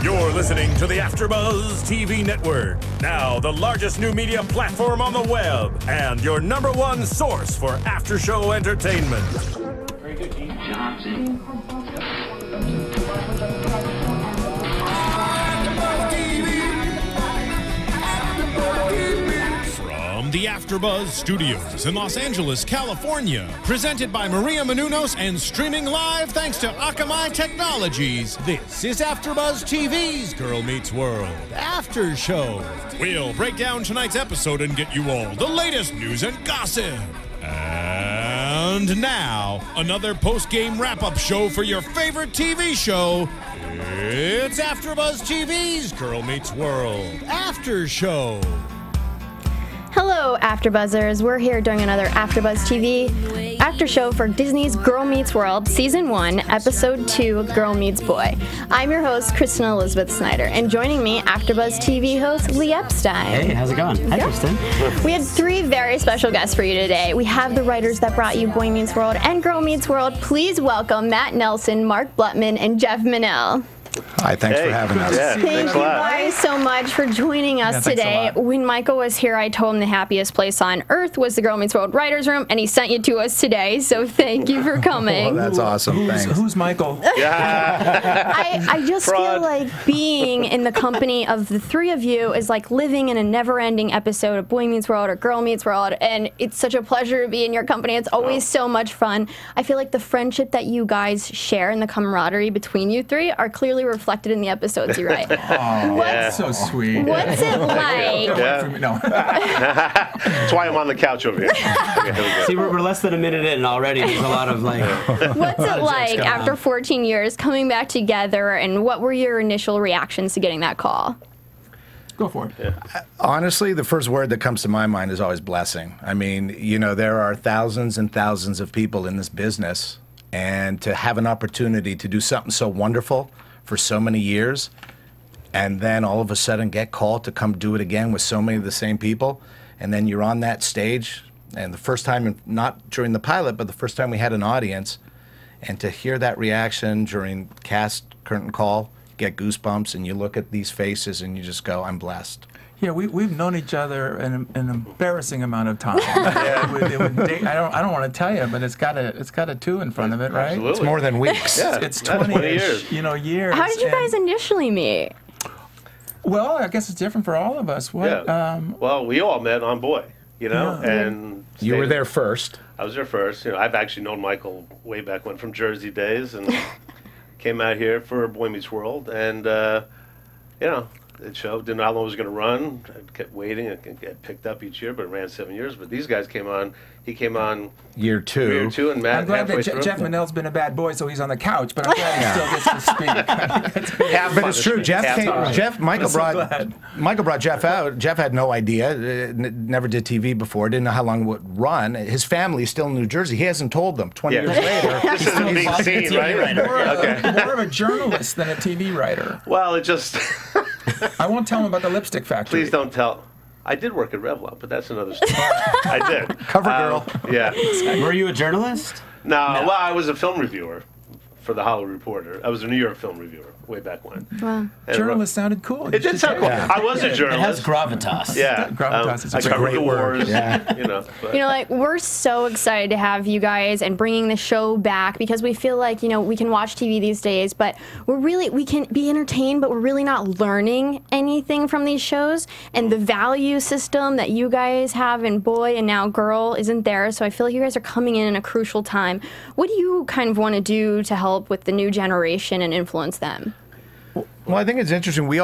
You're listening to the AfterBuzz TV network, now the largest new media platform on the web, and your #1 source for after-show entertainment. Very good, Gene Johnson. From the AfterBuzz Studios in Los Angeles, California, presented by Maria Menounos and streaming live thanks to Akamai Technologies, this is AfterBuzz TV's Girl Meets World After Show. We'll break down tonight's episode and get you all the latest news and gossip. And now, another post-game wrap-up show for your favorite TV show. It's AfterBuzz TV's Girl Meets World After Show. Hello, AfterBuzzers. We're here doing another AfterBuzz TV after show for Disney's Girl Meets World Season 1, Episode 2, Girl Meets Boy. I'm your host, Kristen Elizabeth Snyder, and joining me, AfterBuzz TV host Lee Epstein. Hey, how's it going? Hi, Kristen. We had 3 very special guests for you today. We have the writers that brought you Boy Meets World and Girl Meets World. Please welcome Matt Nelson, Mark Blutman, and Jeff Menell. Hi, thanks for having us. Thank you guys so much for joining us today. When Michael was here, I told him the happiest place on earth was the Girl Meets World Writers Room, and he sent you to us today, so thank you for coming. That's awesome. Thanks. Who's Michael? I just feel like being in the company of the 3 of you is like living in a never-ending episode of Boy Meets World or Girl Meets World, and it's such a pleasure to be in your company. It's always so much fun. I feel like the friendship that you guys share and the camaraderie between you 3 are clearly reflected in the episodes you write. That's so sweet. What's it like? That's why I'm on the couch over here. See, we're less than a minute in already. There's a lot of like. What's it like after 14 years coming back together, and what were your initial reactions to getting that call? Go for it. Yeah. Honestly, the first word that comes to my mind is always blessing. I mean, you know, there are thousands and thousands of people in this business, and to have an opportunity to do something so wonderful for so many years, and then all of a sudden get called to come do it again with so many of the same people, and then you're on that stage, and the first time, not during the pilot, but the first time we had an audience, and to hear that reaction during cast curtain call, get goosebumps, and you look at these faces and you just go, I'm blessed. Yeah, we've known each other an embarrassing amount of time. I don't want to tell you, but it's got a 2 in front of it, right? Absolutely. It's more than weeks. Yeah, it's 20 years. Years. How did you guys initially meet? Well, I guess it's different for all of us. What? Yeah. Well, we all met on Boy, and you were there first. I was there first. I've actually known Michael way back when, from Jersey days, and came out here for Boy Meets World, and it showed. Didn't know how long it was going to run. I kept waiting. It get picked up each year, but it ran 7 years. But these guys came on. He came on year 2, and Matt. I'm glad that Jeff Menell's been a bad boy, so he's on the couch. But I'm glad he still gets to speak. But it's true. Michael brought Jeff out. Jeff had no idea. Never did TV before. Didn't know how long it would run. His family's still in New Jersey. He hasn't told them. 20 years later. This isn't being seen, right? More of a journalist than a TV writer. Well, it just. I won't tell him about the lipstick factory. Please don't tell. I did work at Revlon, but that's another story. I did. Cover girl. Yeah. Were you a journalist? No, well, I was a film reviewer for the Hollywood Reporter. I was a New York film reviewer way back when. Wow. Journalist sounded cool. It did sound cool. Yeah. I was a journalist. It has gravitas. Yeah. Gravitas is I covered the wars. Yeah. We're so excited to have you guys and bringing the show back, because we feel like, we can watch TV these days, but we can be entertained, but we're really not learning anything from these shows. And the value system that you guys have in Boy and now Girl isn't there. So I feel like you guys are coming in a crucial time. What do you kind of want to do to help with the new generation and influence them? Well, I think it's interesting. We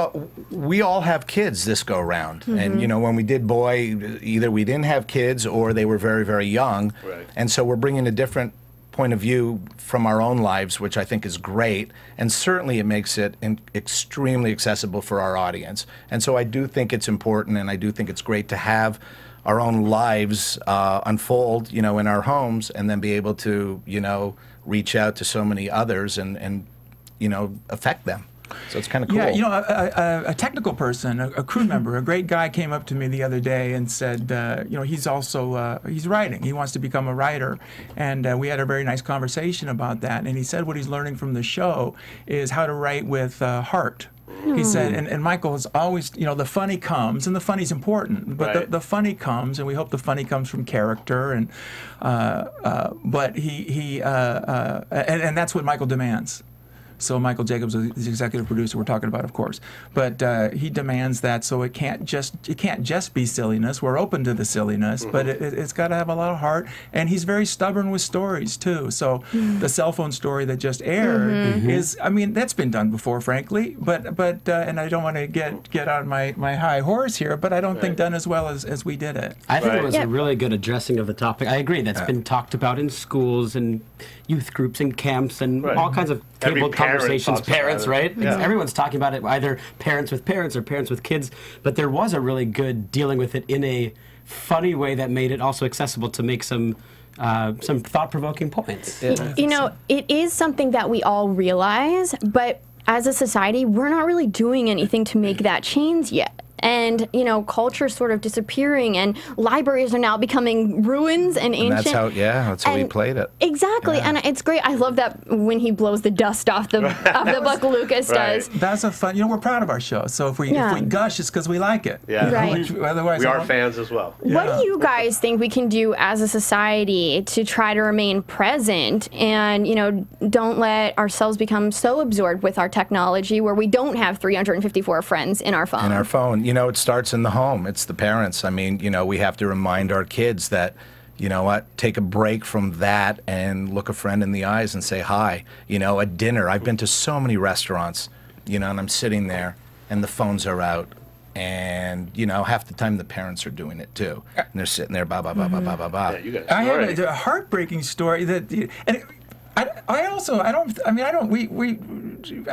all have kids this go round, and when we did Boy, either we didn't have kids or they were very, very young, right. And so we're bringing a different point of view from our own lives, which I think is great, and certainly it makes it extremely accessible for our audience. And so I do think it's important, and I do think it's great to have our own lives unfold, in our homes, and then be able to, reach out to so many others and affect them. So it's kind of cool. Yeah, a technical person, a crew member, a great guy came up to me the other day and said, he's also, he's writing. He wants to become a writer. And we had a very nice conversation about that. And he said what he's learning from the show is how to write with heart. He said, and Michael has always, the funny comes, and the funny's important, but the funny comes, and we hope the funny comes from character, and but and that's what Michael demands. So Michael Jacobs is the executive producer we're talking about, of course, but he demands that. So it can't just be silliness. We're open to the silliness, but it's got to have a lot of heart. And he's very stubborn with stories too. So the cell phone story that just aired is, I mean, that's been done before, frankly. But and I don't want to get on my high horse here, but I don't think done as well as we did it. I think it was a really good addressing of the topic. I agree. That's been talked about in schools and youth groups and camps and all kinds of table conversations. Parents, right? Yeah. Everyone's talking about it, either parents with parents or parents with kids. But there was a really good dealing with it in a funny way that made it also accessible to make some thought-provoking points. You know, it is something that we all realize, but as a society, we're not really doing anything to make that change yet. And, culture's sort of disappearing, and libraries are now becoming ruins and ancient. And that's how we played it. Exactly, and it's great. I love that when he blows the dust off the book, Lucas does. That's a fun, we're proud of our show, so if we gush, it's because we like it. Yeah. Right. Otherwise, we are fans as well. What do you guys think we can do as a society to try to remain present and, don't let ourselves become so absorbed with our technology where we don't have 354 friends in our phone? It starts in the home. It's the parents. I mean, we have to remind our kids that, take a break from that and look a friend in the eyes and say hi. At dinner, I've been to so many restaurants, and I'm sitting there and the phones are out. And, half the time the parents are doing it too. And they're sitting there, ba, ba, ba, ba, ba, ba, ba. Yeah, you got I have a heartbreaking story that, I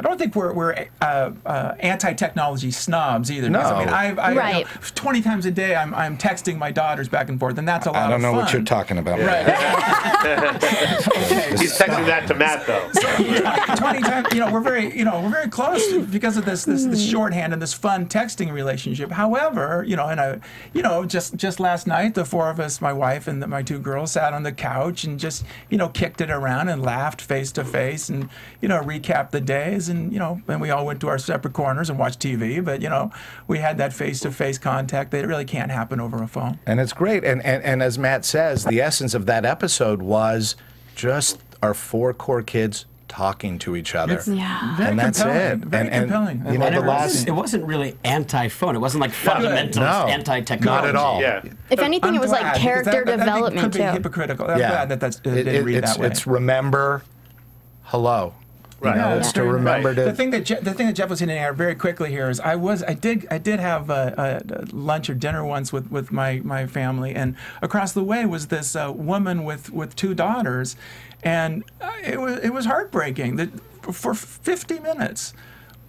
don't think we're anti-technology snobs either. No. I 20 times a day I'm texting my daughters back and forth, and that's a lot of fun. I don't know what you're talking about. Right. He's texting that to Matt, though. So, 20 times, we're very close because of this shorthand and this fun texting relationship. However, just last night, the four of us, my wife and my two girls, sat on the couch and just, kicked it around and laughed face to face and, recapped the days and, and we all went to our separate corners and watched TV, but, we had that face to face contact that really can't happen over a phone. And it's great. And as Matt says, the essence of that episode was just our four core kids talking to each other. Very that's compelling. it. Very compelling. It wasn't really anti-phone. It wasn't like fundamentalist anti-technology. Not at all. Yeah. If anything, it was like character development, could be hypocritical. I'm glad that didn't read that way. It's remember, hello. Right. It's to remember to. The thing that Jeff was hitting at very quickly here is I did have lunch or dinner once with my family, and across the way was this woman with two daughters, and it was heartbreaking that for 50 minutes.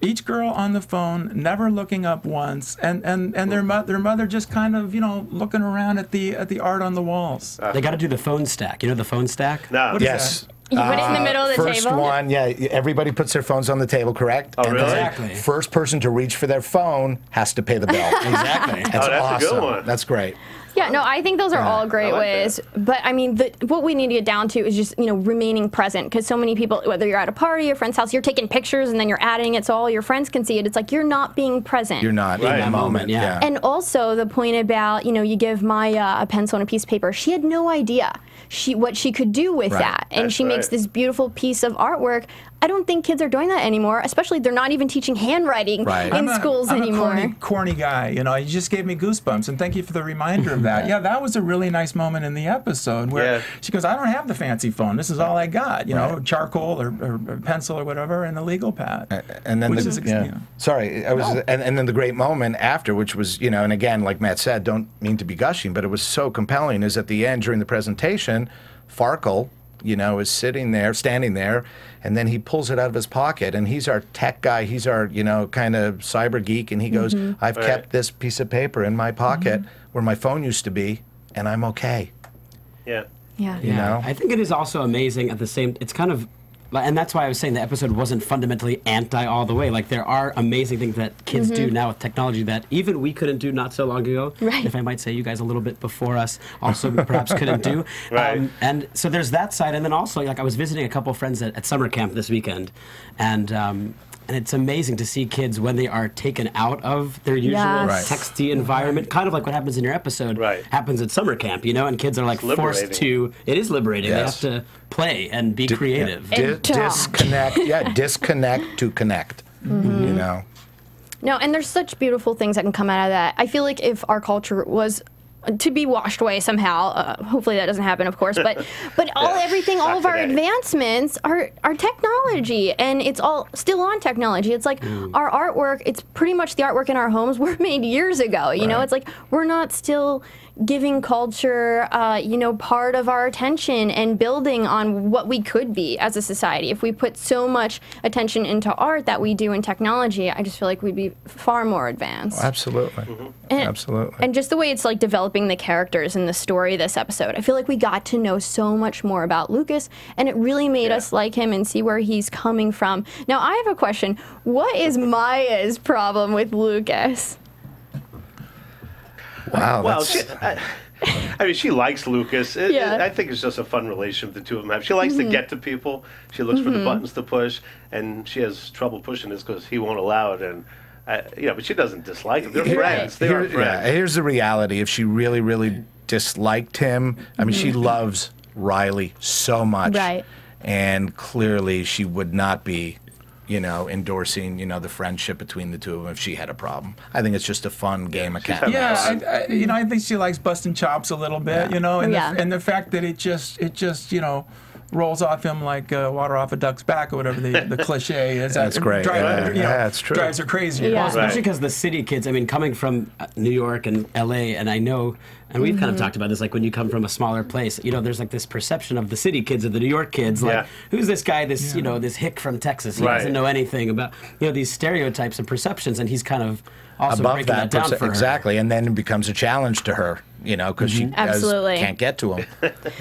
Each girl on the phone, never looking up once, and their mother just kind of looking around at the art on the walls. They got to do the phone stack. You know the phone stack? No. Yes. You put it in the middle of the first table? First one, everybody puts their phones on the table, correct? Oh, really? Exactly. First person to reach for their phone has to pay the bill. Exactly. That's awesome. A good one. That's great. Yeah, no, I think those are all great ways. That. But I mean, what we need to get down to is just, remaining present. Because so many people, whether you're at a party, a friend's house, you're taking pictures and then you're adding it so all your friends can see it. It's like you're not being present. You're not in the moment. Yeah. And also the point about, you give Maya a pencil and a piece of paper. She had no idea what she could do with that. And she makes this beautiful piece of artwork. I don't think kids are doing that anymore, especially they're not even teaching handwriting in schools anymore. I'm a corny guy, you just gave me goosebumps, and thank you for the reminder of that. Yeah, that was a really nice moment in the episode where she goes, I don't have the fancy phone, this is all I got, charcoal or pencil or whatever, and a legal pad. And then and then the great moment after, which was, and again, like Matt said, don't mean to be gushing, but it was so compelling, is at the end during the presentation, Farkle, is standing there, and then he pulls it out of his pocket, and he's our tech guy, he's our, kind of cyber geek, and he goes, I've kept this piece of paper in my pocket where my phone used to be, and I'm okay. Yeah. Yeah. I think it is also amazing at the same, it's kind of, and that's why I was saying the episode wasn't fundamentally anti all the way. Like, there are amazing things that kids do now with technology that even we couldn't do not so long ago. Right. If I might say, you guys a little bit before us also perhaps couldn't do. Right. And so there's that side. And then also, like, I was visiting a couple of friends at summer camp this weekend. And And it's amazing to see kids when they are taken out of their usual Yes. texty environment, kind of like what happens in your episode happens at summer camp, and kids are like forced to. It is liberating. Yes. They have to play and be creative. Disconnect. Disconnect to connect. No, and there's such beautiful things that can come out of that. I feel like if our culture was to be washed away somehow, hopefully that doesn't happen, of course, but all of our advancements are technology, and it's all still on technology. It's like our artwork, it's pretty much the artwork in our homes were made years ago, you know? It's like we're not still giving culture, part of our attention and building on what we could be as a society. If we put so much attention into art that we do in technology, I just feel like we'd be far more advanced. Absolutely. Absolutely. And just the way it's like developing the characters in the story this episode, I feel like we got to know so much more about Lucas, and it really made us like him and see where he's coming from. Now, I have a question. What is Maya's problem with Lucas? Wow. Well, she likes Lucas. I think it's just a fun relationship the two of them have. She likes to get to people. She looks for the buttons to push, and she has trouble pushing this because he won't allow it. And but she doesn't dislike him. They're friends. They are friends. Yeah, here's the reality. If she really, really disliked him, I mean, she loves Riley so much. Right. And clearly she would not be, endorsing, the friendship between the two of them if she had a problem. I think it's just a fun game of cat and mouse. I think she likes busting chops a little bit, and the fact that it just rolls off him like water off a duck's back or whatever the cliche is. That's great. That's true. Drives her crazy. Yeah. Well, especially because the city kids, I mean, coming from New York and L.A., and I know, and we've kind of talked about this, like when you come from a smaller place, there's like this perception of the city kids, of the New York kids, like, who's this guy, this hick from Texas, he doesn't know anything about, these stereotypes and perceptions, and he's kind of also above breaking that down for her. Exactly, and then it becomes a challenge to her, because she can't get to him.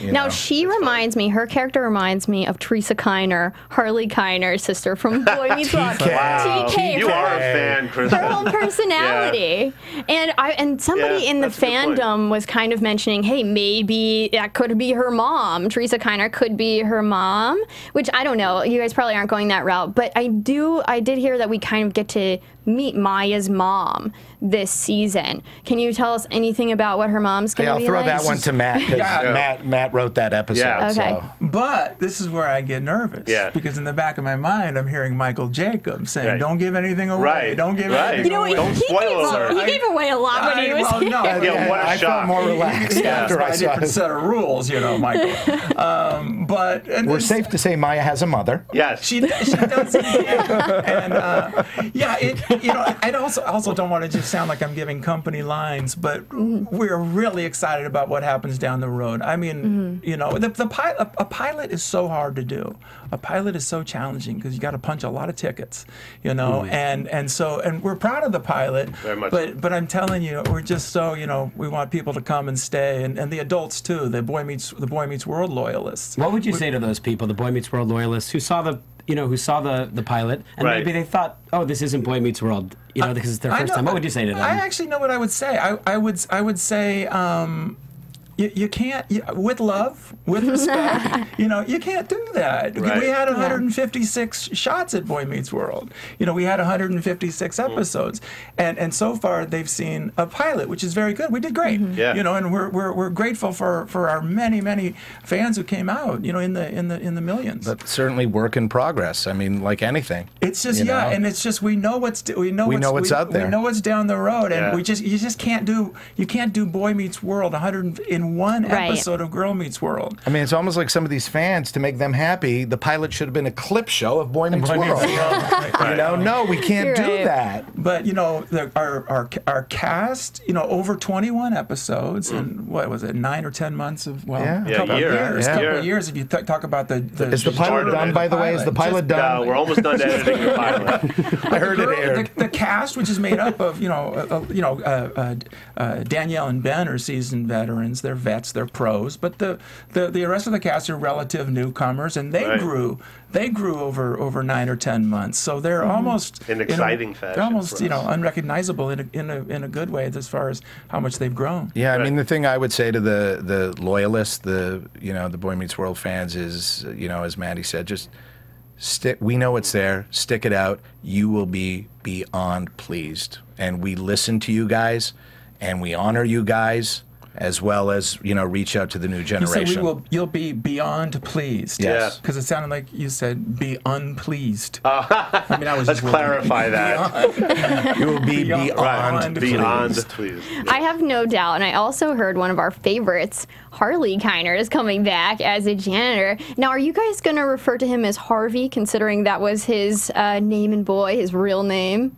Now, her character reminds me of Teresa Kiner, Harley Kiner's sister from Boy Meets World. Wow. TK. You are a fan, Kristen. Her whole personality. And somebody in the fandom was kind of mentioning, hey, maybe that could be her mom. Teresa Kiner could be her mom, which I don't know. You guys probably aren't going that route. But I did hear that we kind of get to meet Maya's mom this season. Can you tell us anything about what her mom's going to be like? I'll throw that one to Matt, because Matt wrote that episode. Yeah. Okay. So. But this is where I get nervous. Yeah. Because in the back of my mind, I'm hearing Michael Jacobs saying, don't give anything away. Right. Don't give anything away. Don't spoil her. He gave away a lot when he was here. I felt more relaxed after I saw a different set of rules, Michael. We're safe to say Maya has a mother. Yes. She does. And I also don't want to just sound like I'm giving company lines, but we're really excited about what happens down the road. I mean, a pilot is so hard to do. A pilot is so challenging because you got to punch a lot of tickets, and we're proud of the pilot. Very much. But I'm telling you, we're just so we want people to come and stay, and the adults too. The Boy Meets World loyalists. What would you say to those people, the Boy Meets World loyalists, who saw the pilot, and maybe they thought, oh, this isn't Boy Meets World, because it's their first time. What would you say to them? I actually know what I would say. I would say, you can't, with love, with respect, you can't do that. Right. We had 156 shots at Boy Meets World. We had 156 episodes, and so far they've seen a pilot, which is very good. We did great. Yeah. And we're grateful for our many fans who came out. In the millions. But certainly work in progress. I mean, like anything. It's just and it's just we know what's out there. We know what's down the road, and you just can't do Boy Meets World 100 in one episode of Girl Meets World. I mean, it's almost like some of these fans, to make them happy, the pilot should have been a clip show of Boy Meets World. No, we can't do that. But our cast, over 21 episodes, and what was it, 9 or 10 months of a couple of years. If you talk about the is the pilot done, by the way? Is the pilot done? No, we're almost done editing the pilot. I heard it aired. The cast, which is made up of Danielle and Ben are seasoned veterans. They're vets. They're pros. But the rest of the cast are relative newcomers, and they grew. They grew over 9 or 10 months. So they're almost in exciting fashion. They're almost unrecognizable in a good way as far as how much they've grown. Yeah, I mean, the thing I would say to the loyalists, the Boy Meets World fans is, as Maddie said, just We know it's there. Stick it out. You will be beyond pleased. And we listen to you guys, and we honor you guys, as well as, you know, reach out to the new generation. You said you'll be beyond pleased. Yes. Because it sounded like you said be unpleased. I mean, I was Let's clarify that. You will be beyond pleased. I have no doubt, and I also heard one of our favorites, Harley Kiner, is coming back as a janitor. Now, are you guys going to refer to him as Harvey, considering that was his name in Boy, his real name?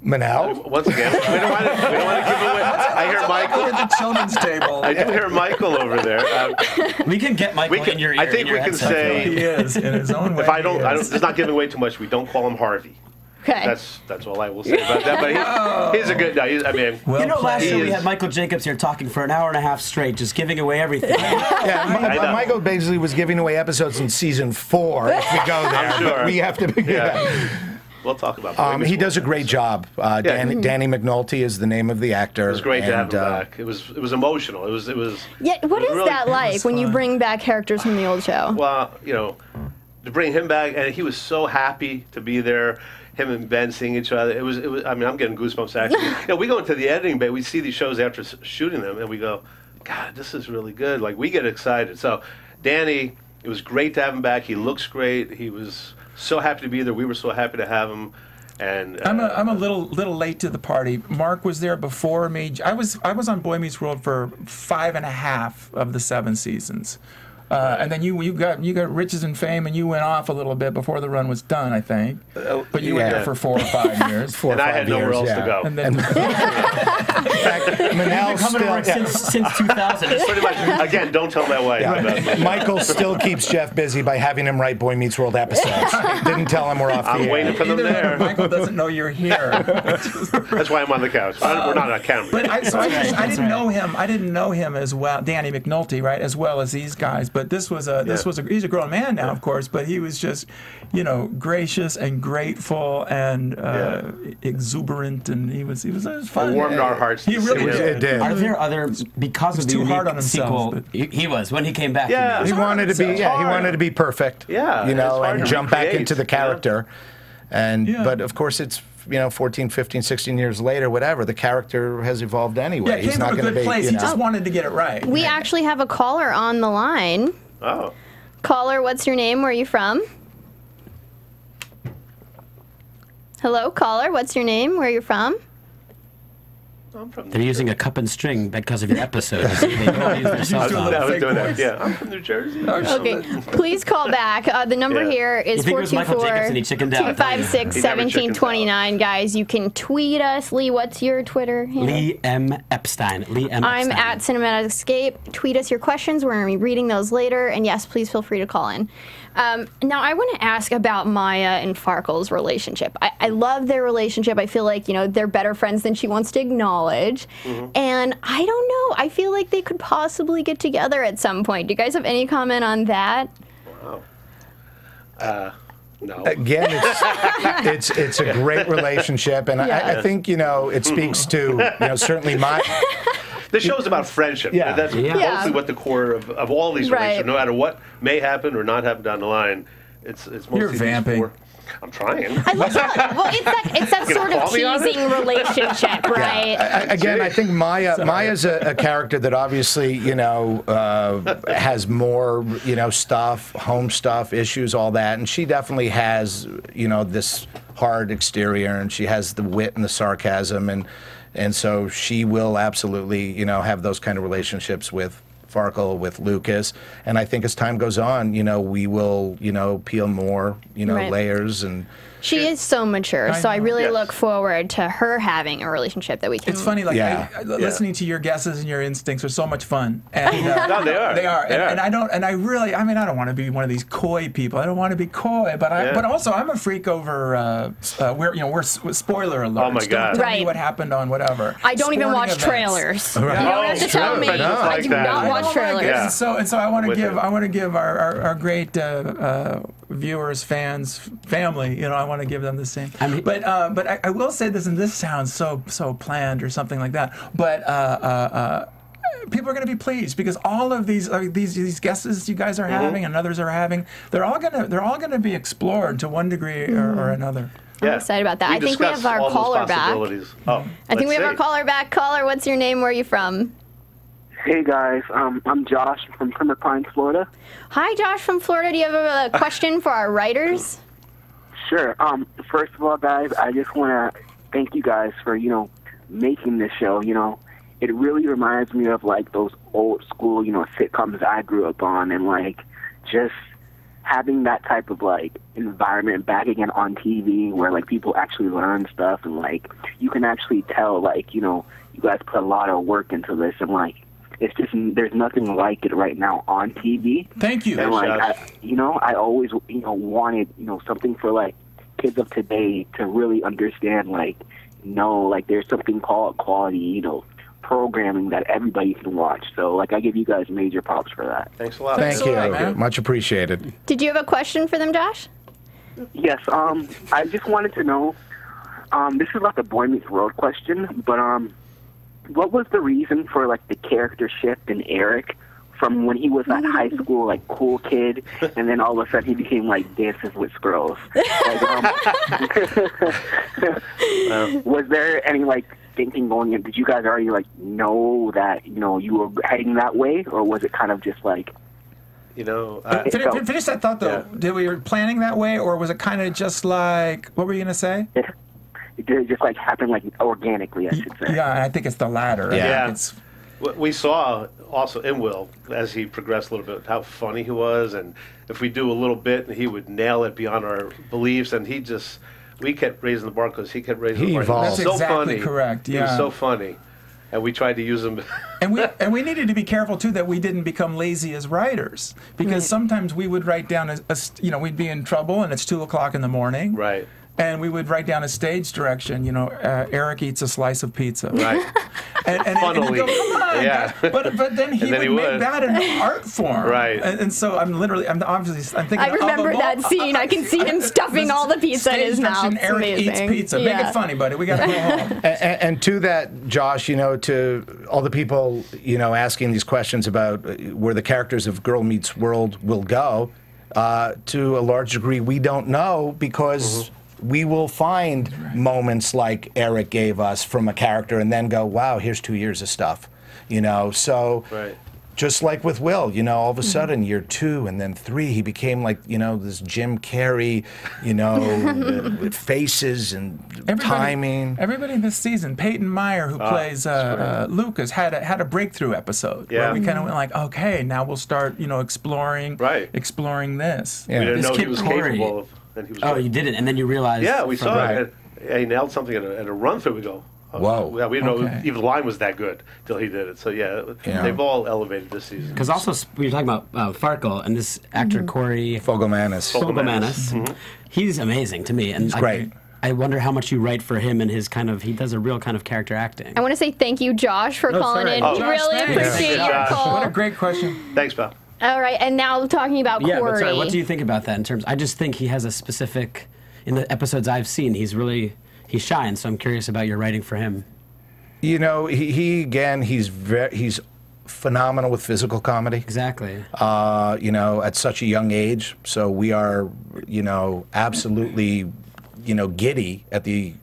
Menell? Once again, we don't want to give away. I hear Michael at the children's table. I do hear Michael over there. We can get Michael in your ear. I think we can say he is in his own way. If I don't, it's not giving away too much. We don't call him Harvey. Okay. That's all I will say about that. But he's a good guy. I mean, you know, last year we had Michael Jacobs here talking for an hour and a half straight, just giving away everything. Yeah, Michael basically was giving away episodes in season 4. If we go there, I'm sure. But we have to. We'll talk about. He does a great job. Danny McNulty is the name of the actor. It was great to have him back. It was emotional. It was. Yeah. What is really, that like when you bring back characters from the old show? Well, you know, to bring him back, and he was so happy to be there. Him and Ben seeing each other. It was. I mean, I'm getting goosebumps actually. You know, we go into the editing bay. We see these shows after shooting them, and we go, God, this is really good. Like, we get excited. So, Danny, it was great to have him back. He looks great. He was so happy to be there. We were so happy to have him. And I'm a little late to the party. Mark was there before me. I was on Boy Meets World for 5.5 of the 7 seasons. And then you got riches and fame, and you went off a little bit before the run was done, I think. But you were there for 4 or 5 years. And I had nowhere else to go. And then, in fact, Menell still, since 2000. Pretty much. Again, don't tell my wife. About Michael still keeps Jeff busy by having him write Boy Meets World episodes. Didn't tell him we're off the air. I'm waiting for them there. Michael doesn't know you're here. That's why I'm on the couch. We're not on camera. But I didn't know him. I didn't know him as well, Danny McNulty, right, as well as these guys. But he's a grown man now, of course. But he was just, you know, gracious and grateful and exuberant, and he was fun. It warmed our hearts. He really It did. Are there other, because of the too hard unique on himself, sequel, he was when he came back. Yeah. He wanted to be. Yeah, he wanted to be perfect. Yeah, you know, it's hard and to jump back recreate, into the character. But of course, it's 14, 15, 16 years later, whatever. The character has evolved anyway. Yeah, he came from a good place. He just wanted to get it right. We actually have a caller on the line. Oh. Caller, what's your name? Where are you from? Hello, caller, what's your name? Where are you from? I'm from They're using a cup and string because of your episode. They don't use their cell phone. I was doing that. Yeah, I'm from New Jersey. Okay, please call back. The number here is 424-256-1729. Guys, you can tweet us. Lee, what's your Twitter handle? Lee M. Epstein. Lee M. I'm Epstein. at Cinematic Escape. Tweet us your questions. We're going to be reading those later. And yes, please feel free to call in. Now, I want to ask about Maya and Farkle's relationship. I love their relationship. I feel like, they're better friends than she wants to acknowledge. Mm-hmm. And I don't know. I feel like they could possibly get together at some point. Do you guys have any comment on that? Wow. No. Again, it's a great relationship, and I think it speaks to certainly my. This show's about friendship. Yeah. That's mostly what the core of all these relationships, no matter what may happen or not happen down the line, it's mostly. You're vamping. I'm trying. I love that. Well, it's that sort of teasing relationship, right? Again, I think Maya's a character that obviously has more stuff, home stuff, issues, all that, and she definitely has this hard exterior, and she has the wit and the sarcasm, and so she will absolutely have those kind of relationships with Farkle, with Lucas, and I think as time goes on, we will, peel more, layers and. She is so mature, so I really look forward to her having a relationship that we can. It's funny, listening to your guesses and your instincts are so much fun. And, no, they are. They are, and I don't want to be one of these coy people. I don't want to be coy, but also I'm a freak over. We're spoiler alert. Oh my God! Don't tell me what happened on whatever. I don't even watch events. trailers. Right. You don't have to tell me. I do not watch trailers. And so I want to give our great viewers, fans, family. I want to give them the same. But I will say this, and this sounds so planned or something like that. But people are going to be pleased because all of these guests you guys are having and others are having, they're all going to be explored to one degree or another. I'm excited about that. I think we have our caller back. I think we have our caller back. Caller, what's your name? Where are you from? Hey guys, I'm Josh from Plymouth Pines, Florida. Hi, Josh from Florida. Do you have a question for our writers? Sure. First of all, guys, I just want to thank you guys for making this show. It really reminds me of like those old school sitcoms I grew up on, and like just having that type of like environment back again on TV where like people actually learn stuff and like you can actually tell like you guys put a lot of work into this, and like it's just there's nothing like it right now on TV. Thank you. And like I always wanted something for like kids of today to really understand like there's something called quality programming that everybody can watch. So like I give you guys major props for that. Thanks a lot. Thank you. Much appreciated. Did you have a question for them, Josh? Yes. I just wanted to know. This is like a Boy Meets World question, but what was the reason for like the character shift in Eric from when he was that high school like cool kid, and then all of a sudden he became like Dances with Squirrels? Was there any like thinking going in? Did you guys already like know that you were heading that way, or was it kind of just like? Finish that thought though. Yeah. Did we were planning that way, or was it kind of just like what were you gonna say? It did just like happen like organically, I should say. Yeah, I think it's the latter. Yeah. We saw also in Will, as he progressed a little bit, how funny he was, and if we do a little bit, he would nail it beyond our beliefs, and we kept raising the bar because he kept raising the bar. Evolved. He was That's so exactly funny. Correct. Yeah. He was so funny, and we tried to use him. and we needed to be careful too that we didn't become lazy as writers, because sometimes we would write down we'd be in trouble and it's 2:00 in the morning. Right. And we would write down a stage direction, Eric eats a slice of pizza. Right. and you go, come on. Yeah. But then he would make that an art form. Right. And so I'm thinking I remember that scene. I can see him stuffing all the pizza in his mouth. It's Eric amazing. eats pizza. Yeah. Make it funny, buddy. We got to go home. And to that, Josh, to all the people, asking these questions about where the characters of Girl Meets World will go, to a large degree, we don't know because we will find moments like Eric gave us from a character and then go, wow, here's 2 years of stuff, So just like with Will, all of a sudden year 2 and then 3, he became like, this Jim Carrey, with faces and timing. Everybody this season, Peyton Meyer, who plays Lucas, had a breakthrough episode where we kind of went like, okay, now we'll start, exploring this. Yeah. We didn't know he was capable of. You didn't, and then you realized. Yeah, we saw it. He nailed something at a run through. We go, whoa. Yeah, we didn't know even the line was that good till he did it. So they've all elevated this season. Because also we were talking about Farkle and this actor Cory Fogelmanis. He's amazing to me, and he's great. I wonder how much you write for him and his he does a real kind of character acting. I want to say thank you, Josh, for calling in. We really appreciate your call. What a great question. Thanks, pal. All right, and now talking about Cory. But sorry, what do you think about that in terms? I just think he has a specific, in the episodes I've seen, he shines. So I'm curious about your writing for him. He's phenomenal with physical comedy. Exactly. At such a young age, so we are, absolutely, giddy at the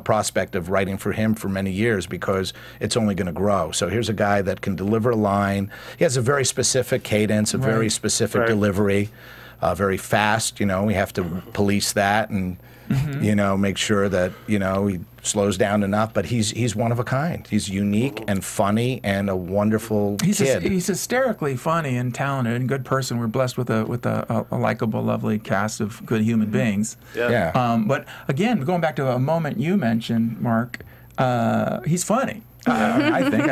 prospect of writing for him for many years because it's only going to grow. So here's a guy that can deliver a line. He has a very specific cadence, a very specific delivery, very fast. We have to police that and make sure that he slows down enough. But he's one of a kind. He's unique and funny and a wonderful kid. He's hysterically funny and talented and good person. We're blessed with a likable, lovely cast of good human beings. Yeah. But again, going back to a moment you mentioned, Mark, he's funny. I think.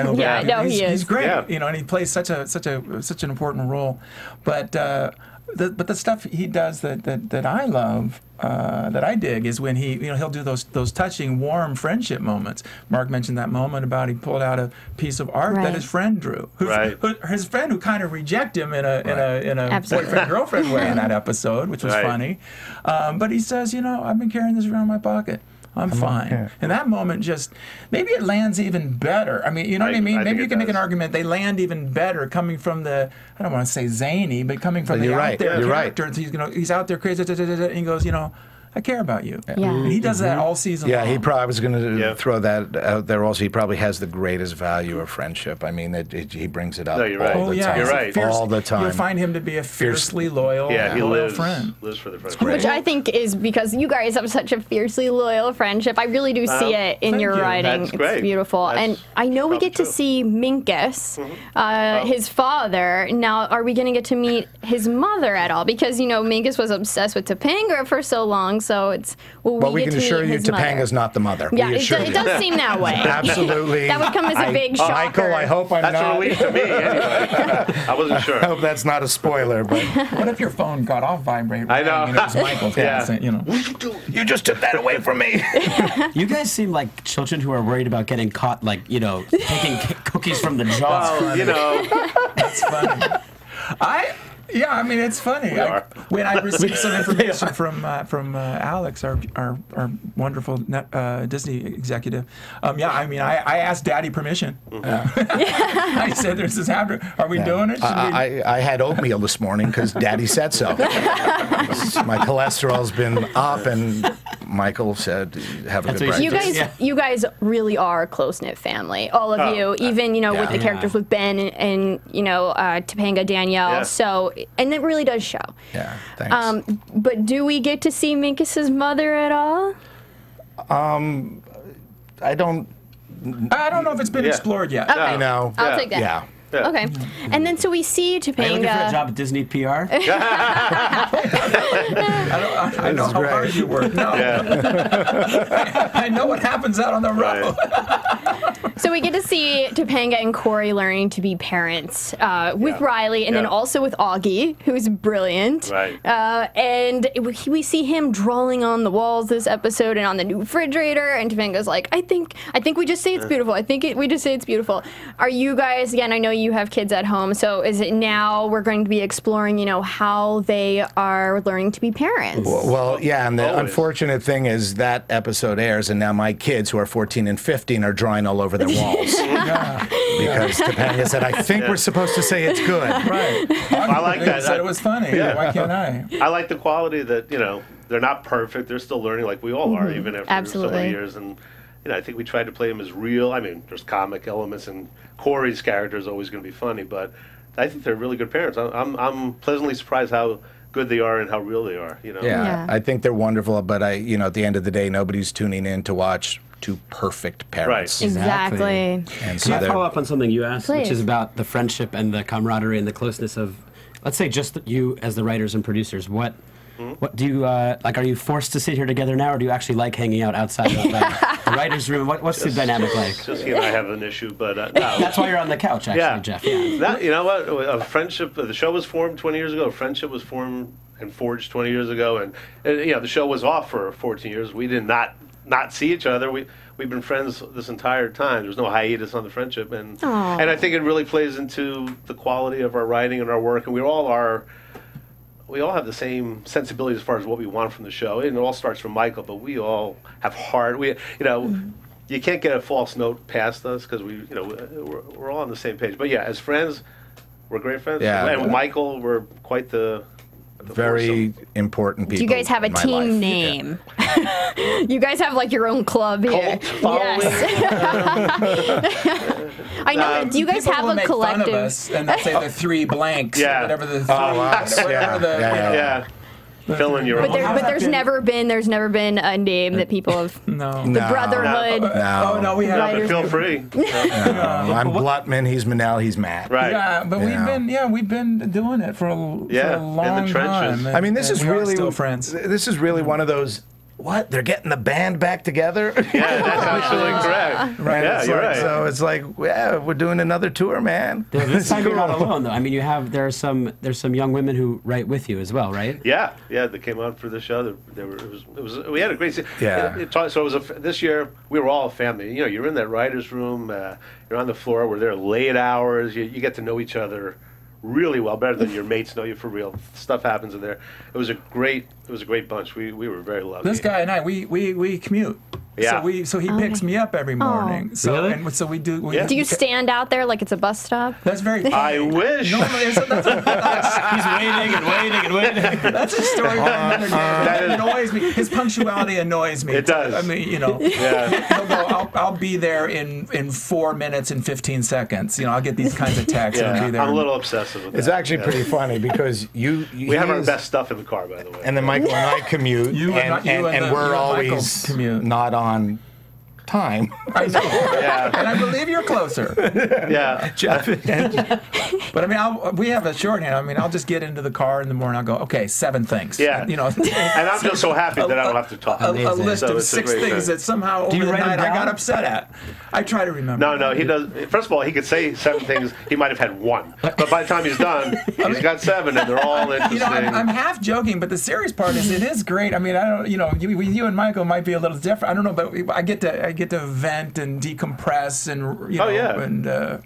He is. He's great. Yeah. And he plays such an important role. But the stuff he does that I love, that I dig, is when he'll do those touching, warm friendship moments. Mark mentioned that moment about he pulled out a piece of art that his friend drew. His friend who kind of rejected him in a boyfriend girlfriend way in that episode, which was funny. But he says, I've been carrying this around my pocket I'm fine. Yeah. And that moment just, maybe it lands even better. I mean, you know what I mean? Maybe you can make an argument they land even better coming from the, I don't want to say zany, but coming from the out there character. And he's out there crazy, and he goes, I care about you. Yeah. And he does that all season long. Yeah, he probably, I was going to throw that out there also. He probably has the greatest value of friendship. I mean, he brings it up all the time. You're right. All the time. You'll find him to be a fiercely loyal, loyal friend. Lives for the friend. Which I think is because you guys have such a fiercely loyal friendship. I really do see it in your writing. That's great. It's beautiful. And I know we get to see Minkus, his father. Now, are we going to get to meet his mother at all? Because, Minkus was obsessed with Topanga for so long. So it's we can assure you Topanga's not the mother. Yeah, it does seem that way. Absolutely. That would come as a big shocker. Michael, I hope I'm that's not. a relief to me, anyway. I wasn't sure. I hope that's not a spoiler, but what if your phone got off vibrate? I know. It was Michael's. You just took that away from me. You guys seem like children who are worried about getting caught, taking cookies from the jar. Well, that's funny. It's funny. When I received some information from Alex, our wonderful Disney executive, I asked Daddy permission. I said, "There's this happening. Are we doing it?" I had oatmeal this morning because Daddy said so. My cholesterol's been up, and Michael said, "Have a good breakfast." You guys really are a close knit family. All of you, even with the characters with Ben and Topanga, Danielle. Yeah. So. And it really does show. Yeah, thanks. But do we get to see Minkus's mother at all? I don't know if it's been explored yet. Okay. I'll take that. Yeah. Yeah. Okay. And then so we see Topanga. Are you looking for a job at Disney PR? I know how hard you work. No. Yeah. I know what happens out on the road. So we get to see Topanga and Cory learning to be parents with Riley and then also with Augie, who's brilliant. Right. And we see him drawing on the walls this episode and on the new refrigerator. And Topanga's like, I think we just say it's beautiful. We just say it's beautiful. Are you guys, again, I know you have kids at home, so is it now we're going to be exploring, how they are learning to be parents? Well, yeah, and the unfortunate thing is that episode airs, and now my kids, who are 14 and 15, are drawing all over their walls. Because Topanga said, I think we're supposed to say it's good. Right. I like that. Said it was funny. Yeah. Why can't I? I like the quality that, they're not perfect. They're still learning like we all are, even after so many years. And, I think we tried to play them as real. I mean, there's comic elements, and Cory's character is always going to be funny, but I think they're really good parents. I'm pleasantly surprised how good they are and how real they are. Yeah, I think they're wonderful, but at the end of the day, nobody's tuning in to watch two perfect parents. Right. Exactly. And so can I follow up on something you asked, which is about the friendship and the camaraderie and the closeness of, let's say, just you as the writers and producers. What do you are you forced to sit here together now, or do you actually like hanging out outside of the writers' room? What's the dynamic like? Just he and I have an issue, but no. That's why you're on the couch, actually, Jeff. Yeah. That, you know what? A friendship. The show was formed 20 years ago. A friendship was formed and forged 20 years ago, and the show was off for 14 years. We did not see each other. We've been friends this entire time. There's no hiatus on the friendship, and I think it really plays into the quality of our writing and our work. And we all have the same sensibility as far as what we want from the show. And it all starts from Michael, but we all have heart. You can't get a false note past us because we're all on the same page. But yeah, as friends, we're great friends. Yeah. And with Michael, we're quite the very important people. Do you guys have a team name? You guys have like your own club here. Yes. I know. Do you guys have a collective? Fun of us and they'll say the three blanks. Whatever the. Fill in your own. But there's never been a name that people have. No. The Brotherhood. No. Oh no, we have. But feel free. I'm Blutman. He's Menell. He's Matt. Right. Yeah, but we've been doing it for a long in the trenches. time. I mean, this is really still friends. This is really one of those. What? They're getting the band back together? Yeah, that's absolutely correct. Right. Yeah, you're right. So it's like, we're doing another tour, man. This time you're not alone, though. I mean, there's some young women who write with you as well, right? Yeah, they came out for the show. We had a great season. Yeah. This year we were all a family. You're in that writers' room. You're on the floor. We're there late hours. You get to know each other really well, better than your mates know you for real. Stuff happens in there. It was a great bunch. We were very lucky. This guy and I, we commute. Yeah. So he picks me up every morning. So Really? and so we do. Do you stand out there like it's a bus stop? That's very funny. I wish. Normally, he's waiting and waiting and waiting. That's a story that annoys me. His punctuality annoys me. It does. I mean, you know, he'll go, I'll be there in 4 minutes and 15 seconds. You know, I'll get these kinds of texts. And I'll be there. I'm a little obsessive with that. It's actually pretty funny because we have our best stuff in the car, by the way. And then Michael and I commute, and we're always not on time. I know. And I believe you're closer. Yeah. But I mean, we have a shorthand. I mean, I'll just get into the car in the morning. I'll go, okay, 7 things. Yeah. You know. And I'm just so happy that I don't have to talk. A list of 6 things that somehow over the night I got upset at. I try to remember. No, he does. First of all, he could say 7 things. He might have had 1, but by the time he's done, he's got 7, and they're all interesting. You know, I'm half joking, but the serious part is it is great. I mean, I don't. You know, you and Michael might be a little different. I don't know, but I get to vent and decompress and you know and.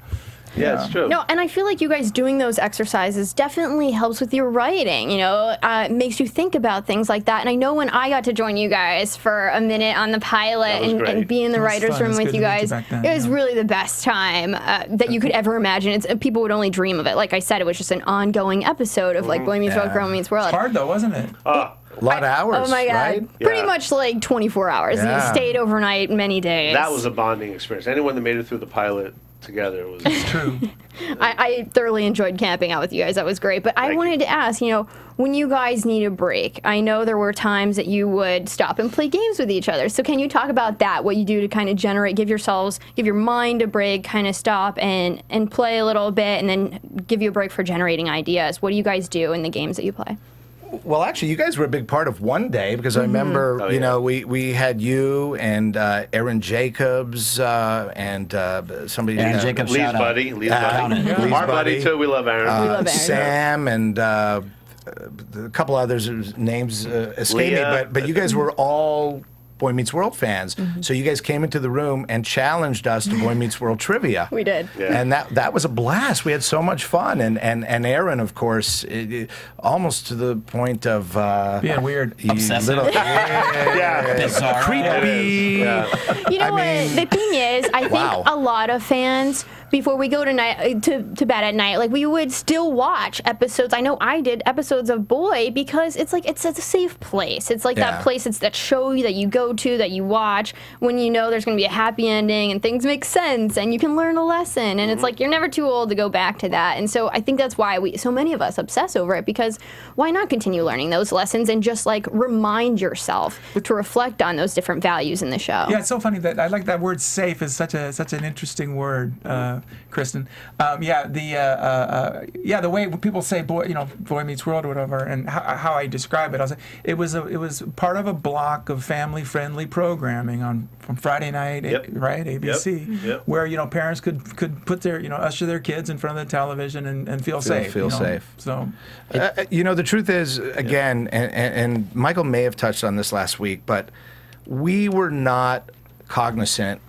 Yeah, it's true. No, and I feel like you guys doing those exercises definitely helps with your writing, you know, makes you think about things like that. And I know when I got to join you guys for a minute on the pilot and be in the writer's room with you guys, it was really the best time that you could ever imagine. People would only dream of it. Like I said, it was just an ongoing episode of like Boy Meets World, Girl Meets World. It's hard though, wasn't it? A lot of hours. Oh my God. Right? Pretty much like 24 hours. And you stayed overnight many days. That was a bonding experience. Anyone that made it through the pilot together was true. I thoroughly enjoyed camping out with you guys. That was great. But I wanted to ask, you know, when you guys need a break, I know there were times that you would stop and play games with each other. So can you talk about that, what you do to kind of generate, give your mind a break, kind of stop and play a little bit, and then give you a break for generating ideas? What do you guys do in the games that you play? Well, actually, you guys were a big part of One Day because I remember, you know, we had you and Aaron Jacobs and somebody. Aaron Jacobs, Lee's buddy. Our buddy too. We love Aaron. We love Aaron. Sam and a couple others whose names escape me, but you guys were all Boy Meets World fans. So you guys came into the room and challenged us to Boy Meets World trivia. We did. Yeah. And that was a blast. We had so much fun. And Aaron, of course, almost to the point of being weird. Obsessive. Bizarre. Creepy. Yeah. You know what? The thing is, I think a lot of fans, before we go to bed at night, like we would still watch episodes. I know I did episodes of Boy because it's like it's a safe place. It's like that place. It's that show that you go to, that you watch when you know there's going to be a happy ending and things make sense and you can learn a lesson. And it's like you're never too old to go back to that. And so I think that's why so many of us obsess over it, because why not continue learning those lessons and just like remind yourself to reflect on those different values in the show. Yeah, it's so funny that I like that word "safe" is such an interesting word. Kristen. The way people say Boy Meets World or whatever, and how I describe it, I'll say it was part of a block of family-friendly programming from Friday night, right, ABC, where parents could put their usher their kids in front of the television and feel safe. Feel safe. So, the truth is, again, and Michael may have touched on this last week, but we were not cognizant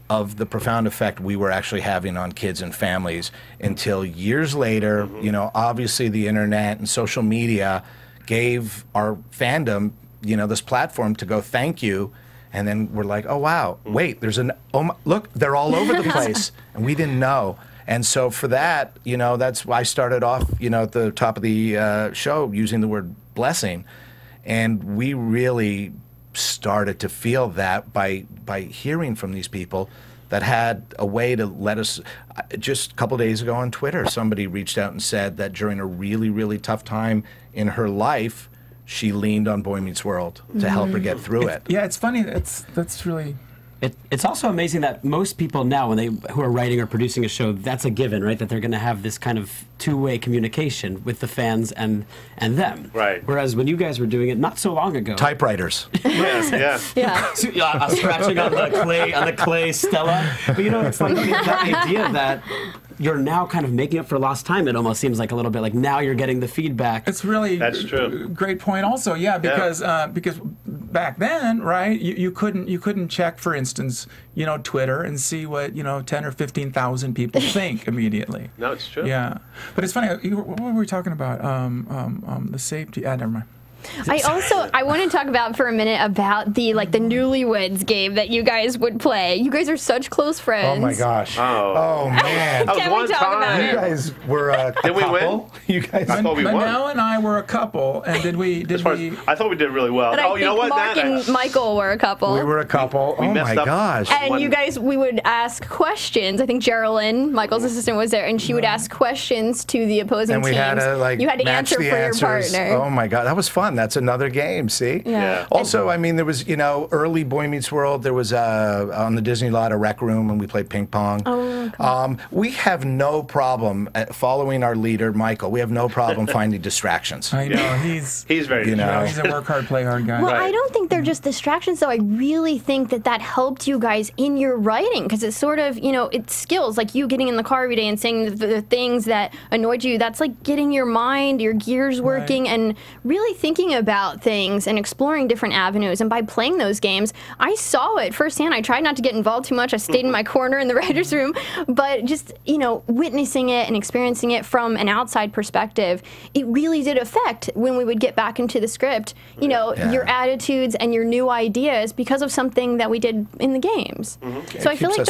of the profound effect we were actually having on kids and families until years later. Obviously the internet and social media gave our fandom, this platform to go thank you. And then we're like, oh, wow, wait, look, they're all over the place. And we didn't know. And so for that, that's why I started off, at the top of the show using the word blessing. And we really started to feel that by hearing from these people that had a way to let us. Just a couple days ago on Twitter, somebody reached out and said that during a really, really tough time in her life, she leaned on Boy Meets World to help her get through it. Yeah, it's funny. That's really. It's also amazing that most people now, who are writing or producing a show, that's a given, right? That they're going to have this kind of two-way communication with the fans and them. Right. Whereas when you guys were doing it not so long ago, typewriters. Yeah. Scratching on the clay Stella. But it's like that idea that you're now kind of making up for lost time. It almost seems like a little bit like now you're getting the feedback. It's really that's true. Great point. Also, because back then, right, you couldn't check, for instance, Twitter and see what 10 or 15,000 people think immediately. No, it's true. Yeah, but it's funny. What were we talking about? The safety. Never mind. I want to talk about for a minute about the newlyweds game that you guys would play. You guys are such close friends. Oh my gosh. Oh man. That was one time. You guys were a couple. Did we win? You guys. I thought we won. Manel and I were a couple, and did we? I thought we did really well. And I think you know what? Mark and Michael were a couple. We were a couple. We oh my messed up. gosh. And you guys, we would ask questions. I think Geraldine, Michael's assistant, was there, and she would ask questions to the opposing and we teams. had to you had to match answer the for answers. your partner. Oh my God, that was fun. That's another game. See. Yeah. Also, I mean, there was early Boy Meets World. There was on the Disney lot a rec room, and we played ping pong. Oh. Okay. We have no problem following our leader, Michael. We have no problem finding distractions. I know he's very he's a work hard, play hard guy. Well, I don't think they're just distractions, though. I really think that helped you guys in your writing, because it's sort of, it's skills, like you getting in the car every day and saying the things that annoyed you. That's like getting your mind, your gears working, and really thinking about things and exploring different avenues. And by playing those games, I saw it firsthand. I tried not to get involved too much. I stayed in my corner in the writer's room, but just, witnessing it and experiencing it from an outside perspective, it really did affect when we would get back into the script, your attitudes and your new ideas because of something that we did in the games. Mm-hmm. So I feel like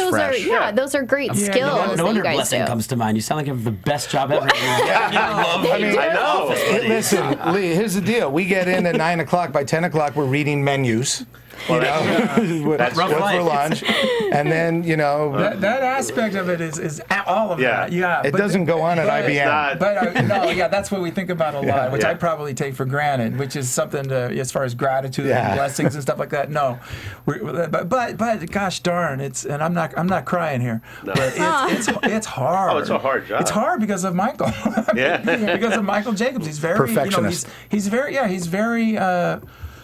those are great skills No wonder that you guys Blessing do. comes to mind. You sound like you have the best job ever. I know. Listen, Lee, here's the deal. We get in at 9 o'clock. By 10 o'clock, we're reading menus. What's for lunch, and then that aspect of it is all of that. Yeah, it doesn't go on at IBM. But that's what we think about a lot, which I probably take for granted, which is something to, as far as gratitude and blessings and stuff like that. No, but gosh darn, and I'm not crying here, but it's hard. Oh, it's a hard job. It's hard because of Michael. Because of Michael Jacobs. He's very perfectionist. He's very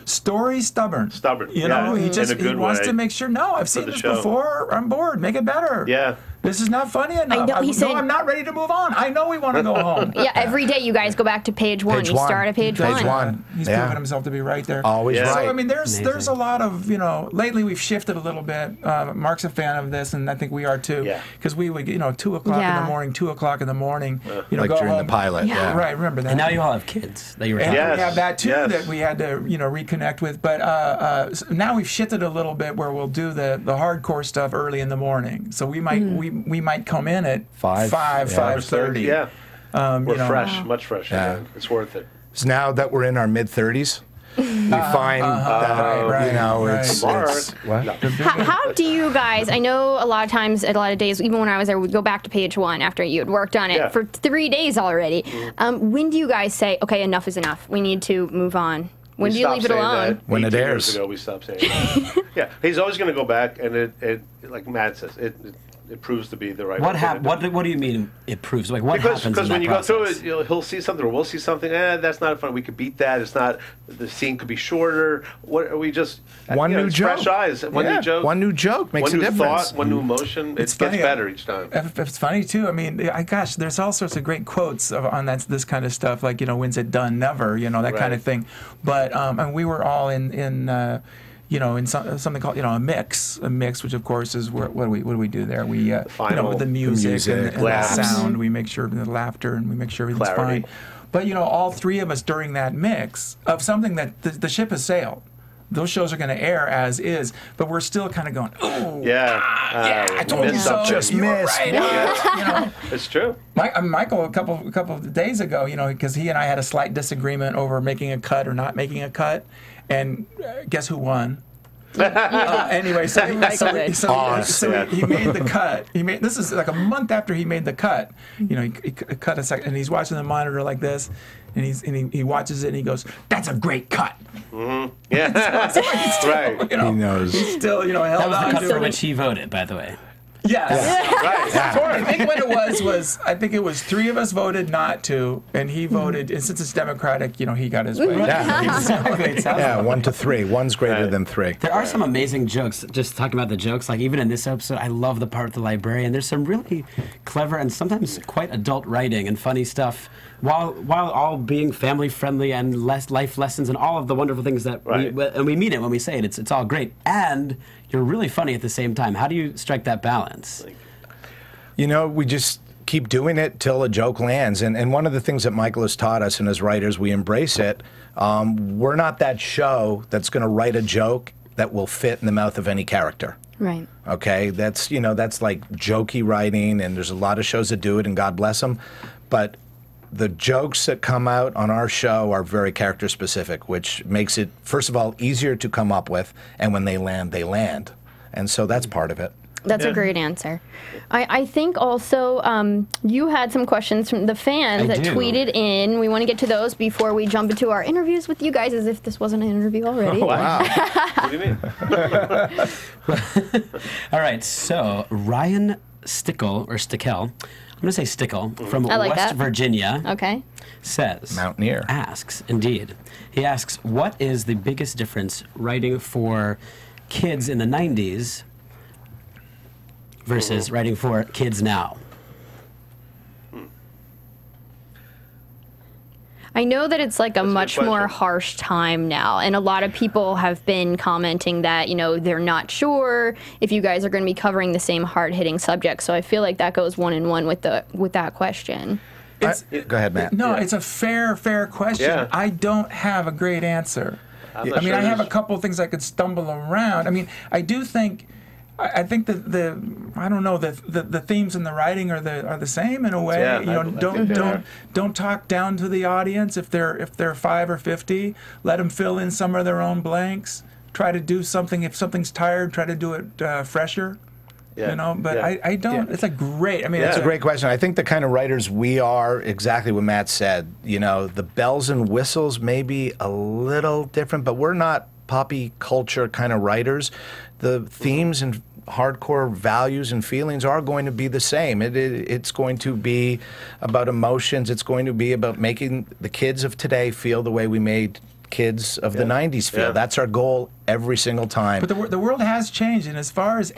story stubborn. He wants to make sure. No, I've seen this before. I'm bored. Make it better. Yeah. This is not funny enough. I'm not ready to move on. I know we want to go home. Every day you guys go back to page one. You start at page one. He's proven himself to be right there. Always right. So I mean, there's a lot of lately we've shifted a little bit. Mark's a fan of this, and I think we are too. Yeah. Because we would 2 o'clock in the morning, 2 o'clock in the morning. Like go during home. the pilot. Yeah. Right. Remember that. And now you all have kids that you were talking about. We have that too that we had to reconnect with. But now we've shifted a little bit where we'll do the hardcore stuff early in the morning. So we might we might come in at 5:30. Yeah. We're fresh, much fresher. Yeah. It's worth it. So now that we're in our mid-30s, we find that it's what? How do you guys? I know a lot of times, a lot of days, even when I was there, we'd go back to page one after you had worked on it for 3 days already. When do you guys say, okay, enough is enough? We need to move on. When do you leave it alone? When it airs. Years ago, we stopped saying that. Yeah, he's always going to go back, and it like Matt says, it proves to be the right. What do you mean it proves? Like what happens? Because when you process? go through it, he'll see something, or we'll see something. That's not fun. We could beat that. It's not. The scene could be shorter. What are we just? One new joke. Fresh eyes. One new joke. One new joke makes a difference. One new thought. One new emotion. It gets better each time. It's funny too. I mean, there's all sorts of great quotes on this kind of stuff. Like when's it done? Never. That kind of thing. But and we were all in something called a mix, which of course is what do we do there? We with the music and the sound, we make sure the laughter and we make sure everything's fine. But all three of us during that mix of something that the ship has sailed. Those shows are going to air as is, but we're still kind of going, oh, I told you so. Just missed. Right. It's true. Michael, a couple of days ago, because he and I had a slight disagreement over making a cut or not making a cut, and guess who won? Anyway, so he made the cut. This is like a month after he made the cut. He cut a second, and he's watching the monitor like this, and he watches it and he goes, "That's a great cut." Mm-hmm. Yeah, so he's still, right. He knows. He's still, held on. That was the cut for which he voted, by the way. Yes. Right. I think what it was I think it was 3 of us voted not to, and he voted. And since it's Democratic, he got his way. Yeah, 1 to 3. One's greater than 3. There are some amazing jokes. Just talking about the jokes, like even in this episode, I love the part with the librarian. There's some really clever and sometimes quite adult writing and funny stuff, while all being family friendly and life lessons and all of the wonderful things that we mean it when we say it. It's all great, and you're really funny at the same time. How do you strike that balance? We just keep doing it till a joke lands. And one of the things that Michael has taught us, and as writers, we embrace it. We're not that show that's going to write a joke that will fit in the mouth of any character. Right. Okay, that's like jokey writing, and there's a lot of shows that do it, and God bless them. But the jokes that come out on our show are very character specific, which makes it, first of all, easier to come up with, and when they land, they land. And so that's part of it. That's a great answer. I think also you had some questions from the fans that tweeted in. We want to get to those before we jump into our interviews with you guys, as if this wasn't an interview already. Oh, wow. What do you mean? All right, so Ryan Stickel, or Stickel, I'm going to say Stickel, from West Virginia, says, Mountaineer. Asks, indeed. He asks, what is the biggest difference writing for kids in the 90s versus writing for kids now? I know that it's like a much more harsh time now, and a lot of people have been commenting that, you know, they're not sure if you guys are going to be covering the same hard-hitting subjects. So I feel like that goes one-in-one with that question. Go ahead, Matt. No, it's a fair question. Yeah. I don't have a great answer. I mean, I have a couple of things I could stumble around. I mean, I do think. I think that the themes in the writing are the same in a way. Yeah, you know, don't talk down to the audience if they're 5 or 50. Let them fill in some of their own blanks. Try to do something. If something's tired, try to do it fresher. Yeah. You know, but I don't. Yeah. It's a great. I mean, it's a great question. I think the kind of writers we are, exactly what Matt said. You know, the bells and whistles may be a little different, but we're not poppy culture kind of writers. The themes and hardcore values and feelings are going to be the same. It's going to be about emotions. It's going to be about making the kids of today feel the way we made kids of the 90s feel. That's our goal every single time. But the world has changed, and as far as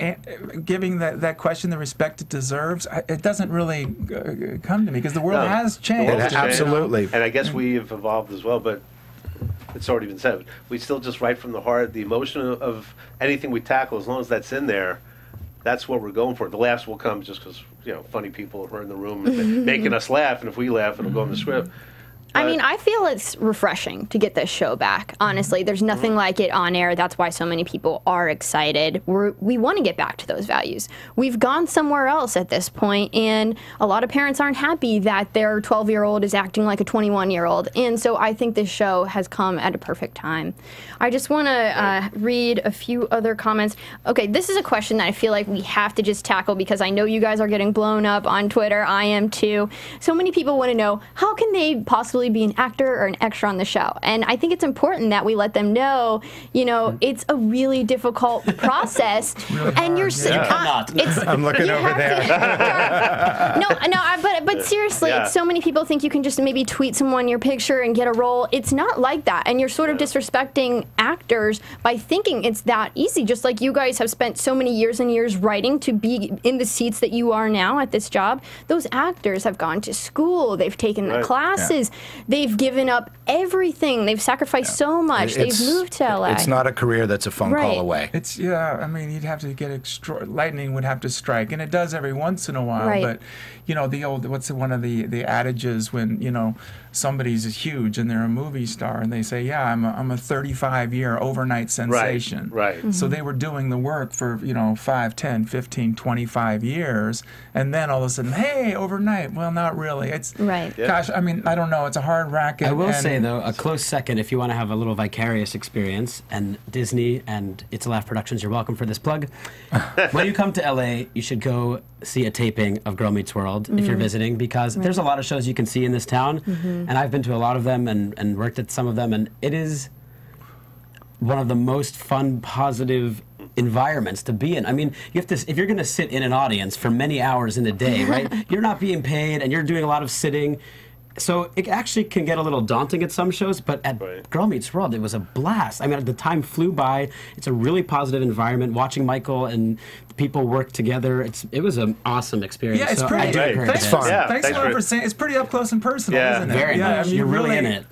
giving that question the respect it deserves, it doesn't really come to me, because the world has changed. Absolutely. And I guess we've evolved as well, but it's already been said. We still just write from the heart. The emotion of anything we tackle, as long as that's in there, that's what we're going for. The laughs will come just because, you know, funny people are in the room making us laugh, and if we laugh, it'll go in the script. I mean, I feel it's refreshing to get this show back, honestly. There's nothing like it on air. That's why so many people are excited. We want to get back to those values. We've gone somewhere else at this point, and a lot of parents aren't happy that their 12-year-old is acting like a 21-year-old. And so I think this show has come at a perfect time. I just want to read a few other comments. Okay, this is a question that I feel like we have to just tackle, because I know you guys are getting blown up on Twitter. I am too. So many people want to know, how can they possibly be an actor or an extra on the show? And I think it's important that we let them know, you know, it's a really difficult process. Really and you're I'm looking over there. But seriously, it's so many people think you can just maybe tweet someone your picture and get a role. It's not like that, and you're sort of disrespecting actors by thinking it's that easy. Just like you guys have spent so many years and years writing to be in the seats that you are now at this job. Those actors have gone to school. They've taken the classes. They've given up everything. They've sacrificed so much. They've moved to LA. It's not a career that's a phone call away. It's I mean, you'd have to get lightning would have to strike, and it does every once in a while. Right. But you know, the old one of the adages when, you know, somebody's huge and they're a movie star and they say, yeah, I'm a 35-year overnight sensation. Right. Mm-hmm. So they were doing the work for, you know, 5, 10, 15, 25 years, and then all of a sudden, hey, overnight. Well, not really. It's gosh, I mean, I don't know. It's a hard racket. I will say, though, a close second, if you want to have a little vicarious experience, and Disney and It's a Laugh Productions, you're welcome for this plug. When you come to LA, you should go see a taping of Girl Meets World if you're visiting, because there's a lot of shows you can see in this town, and I've been to a lot of them and worked at some of them, and it is one of the most fun, positive environments to be in. I mean, you have to, if you're going to sit in an audience for many hours in a day, right? You're not being paid, and you're doing a lot of sitting. So it actually can get a little daunting at some shows, but at Girl Meets World, it was a blast. I mean, the time flew by. It's a really positive environment. Watching Michael and people work together, it was an awesome experience. Yeah, it's so pretty. Thanks fun. Thanks a lot for saying. It's pretty up close and personal, isn't it? Very much. I mean, you're really in it.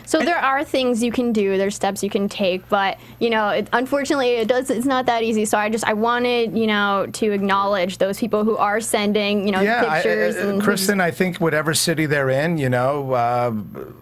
So there are things you can do, there's steps you can take, but you know, unfortunately, it's not that easy. So I wanted, you know, to acknowledge those people who are sending, you know, pictures. Kristen, I think whatever city they're in, you know.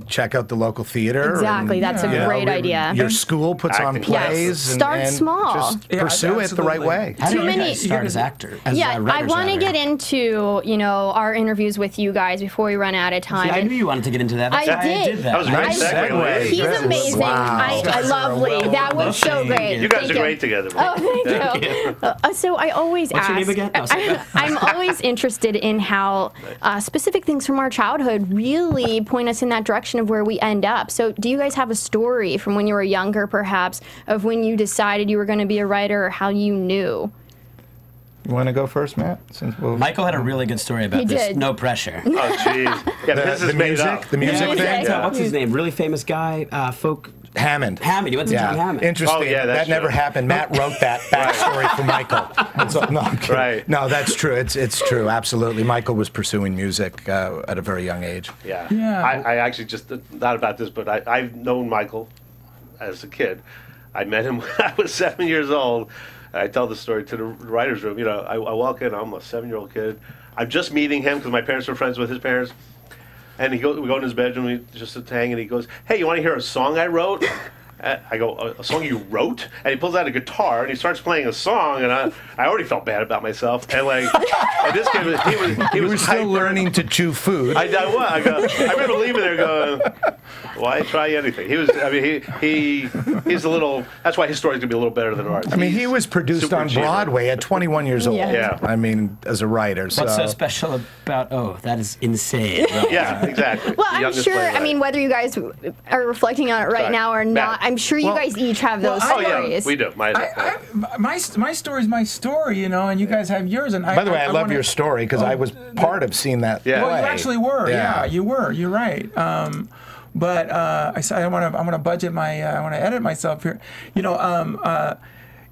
Check out the local theater. Exactly, that's a great idea. Your school puts on plays. Yes. Start small. Just pursue it the right way. How do you guys start as actors? I want to get into, you know, our interviews with you guys before we run out of time. See, I knew you wanted to get into that. I did. That was a great segue. He's amazing. Wow. I lovely. That was so great. You guys are great together. Oh, thank you. So I always ask. What's your name again? I'm always interested in how specific things from our childhood really point us in that direction of where we end up. So do you guys have a story from when you were younger, perhaps, of when you decided you were going to be a writer, or how you knew? You want to go first, Matt? Michael had a really good story about this. Did. No pressure. Oh, jeez. Yeah, this is made up. The music thing? What's his name? Really famous guy, folk... Hammond. You went to John Hammond. Interesting. Oh, yeah, that never happened. Matt wrote that backstory for Michael. No, I'm kidding. Right. No, that's true. It's true. Absolutely. Michael was pursuing music at a very young age. Yeah. I actually just, not about this, but I've known Michael as a kid. I met him when I was 7 years old. I tell the story to the writer's room. You know, I walk in, I'm a 7-year-old kid. I'm just meeting him because my parents were friends with his parents. And we go in his bedroom, we just hang, and he goes, "Hey, you want to hear a song I wrote?" I go, "A song you wrote?" And he pulls out a guitar and he starts playing a song, and I already felt bad about myself. And like, and this kid he was still learning to chew food. I remember leaving there going, "Why try anything?" He was, I mean, he's a little. That's why his story's gonna be a little better than ours. I mean, he was produced on Broadway at 21 years old. Yeah. I mean, as a writer. What's so special about? Oh, that is insane. Yeah, exactly. Well, I'm sure. I mean, whether you guys are reflecting on it right now or not, I'm sure you guys each have those stories. Yeah, we do. My story's my story, you know, and you guys have yours. And by the way, I love your story because I was part of seeing that play. Well, you actually were. Yeah, you were. You're right. But I said I want to budget my. I want to edit myself here. You know, I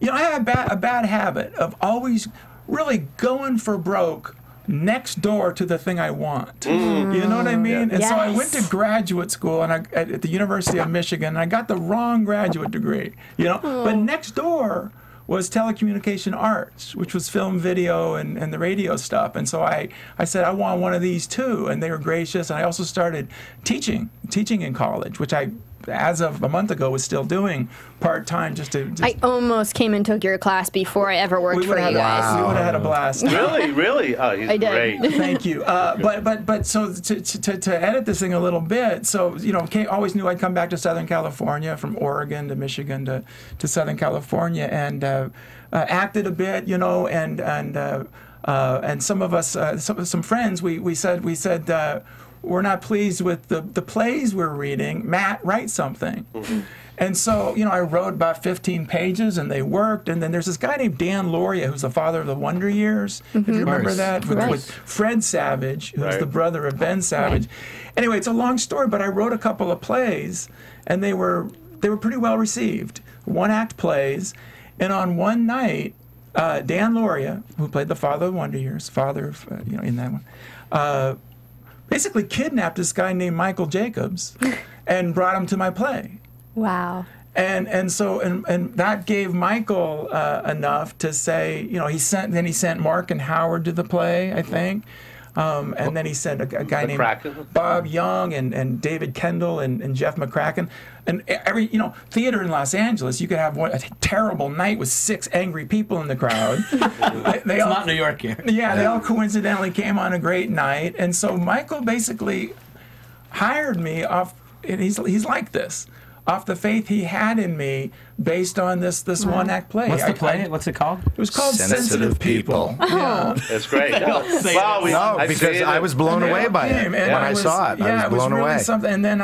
have a bad habit of always really going for broke next door to the thing I want. You know what I mean? And so I went to graduate school and at the University of Michigan, and I got the wrong graduate degree, you know? But next door was telecommunication arts, which was film, video, and the radio stuff. And so I said, I want one of these too. And they were gracious. And I also started teaching in college, which I, as of a month ago, was still doing part-time just to... I almost came and took your class before I ever worked for you guys. We would have had a blast. Really? Oh, he's great. Thank you. But so to edit this thing a little bit, so, you know, always knew I'd come back to Southern California, from Oregon to Michigan to Southern California, and acted a bit, you know, and some of us, some friends, we said we're not pleased with the plays we're reading. Matt, write something. And so, you know, I wrote about 15 pages, and they worked. And then there's this guy named Dan Lauria, who's the father of the Wonder Years. If you remember that, with Fred Savage, who's the brother of Ben Savage. Anyway, it's a long story, but I wrote a couple of plays, and they were pretty well received. One-act plays. And on one night, Dan Lauria, who played the father of the Wonder Years, father of, you know, in that one, basically kidnapped this guy named Michael Jacobs and brought him to my play. Wow. And so that gave Michael enough to say, you know, he sent Mark and Howard to the play, I think. And then he sent a guy named Bob Young and David Kendall and Jeff McCracken. And every, you know, theater in Los Angeles, you could have a terrible night with 6 angry people in the crowd. They all, not New York here. Yeah, they all coincidentally came on a great night. And so Michael basically hired me off, and he's like this, off the faith he had in me based on this one-act play. What's the play? What's it called? It was called Sensitive People. Yeah. That's great. Wow, because I was blown away by it when I saw it. I was blown away. Something. And then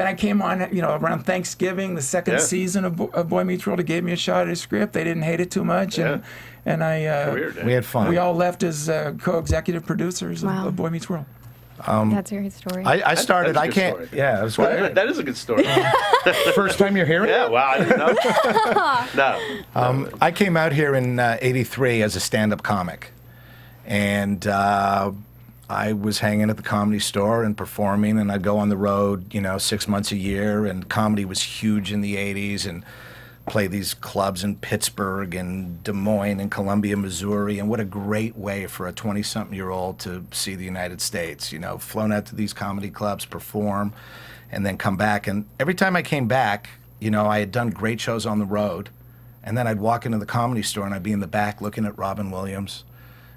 I came on, you know, around Thanksgiving, the second season of Boy Meets World. It gave me a shot at his script. They didn't hate it too much, and we had fun. We all left as co-executive producers of Boy Meets World. That's a great story. I started. I can't. Story. Yeah, that's right. That is a good story. First time you're hearing it? Yeah. Wow. I didn't know. No. I came out here in '83 as a stand-up comic, and I was hanging at the Comedy Store and performing, and I'd go on the road, 6 months a year, and comedy was huge in the 80s, and play these clubs in Pittsburgh and Des Moines and Columbia, Missouri, and what a great way for a 20-something-year-old to see the United States, flown out to these comedy clubs, perform, and then come back. And every time I came back, I had done great shows on the road, and then I'd walk into the Comedy Store and I'd be in the back looking at Robin Williams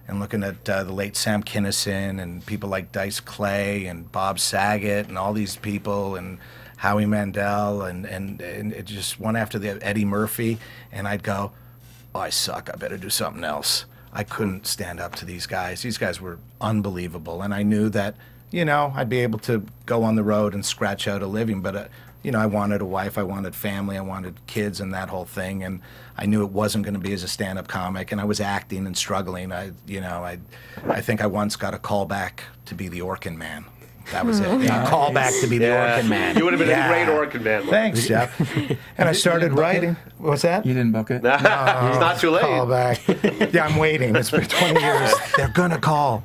and looking at the late Sam Kinison and people like Dice Clay and Bob Saget and all these people and Howie Mandel and it just one after the Eddie Murphy, and I'd go, oh, I suck, I better do something else. I couldn't stand up to these guys. These guys were unbelievable, and I knew that, I'd be able to go on the road and scratch out a living, but I wanted a wife, I wanted family, I wanted kids and that whole thing, and I knew it wasn't going to be as a stand-up comic, and I was acting and struggling. I think I once got a call back to be the Orkin Man. That was it. Yeah, call back to be the Orkin Man. You would have been a great Orkin Man. Thanks, Jeff. And I started writing. What's that? You didn't book it? No, it's not too late. Call back. Yeah, I'm waiting. It's been 20 years. They're going to call.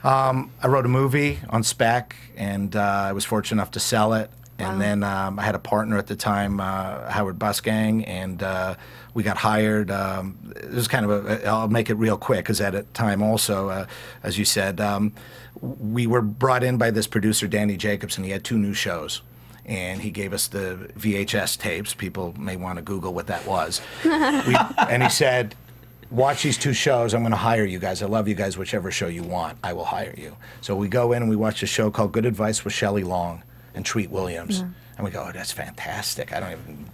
I wrote a movie on spec, and I was fortunate enough to sell it. And then I had a partner at the time, Howard Busgang, and we got hired. It was kind of I'll make it real quick, because at the time also, as you said, we were brought in by this producer, Danny Jacobs, and he had 2 new shows. And he gave us the VHS tapes. People may want to Google what that was. And he said, watch these 2 shows. I'm going to hire you guys. I love you guys. Whichever show you want, I will hire you. So we go in and we watch a show called Good Advice with Shelley Long and Treat Williams. And we go, oh, that's fantastic.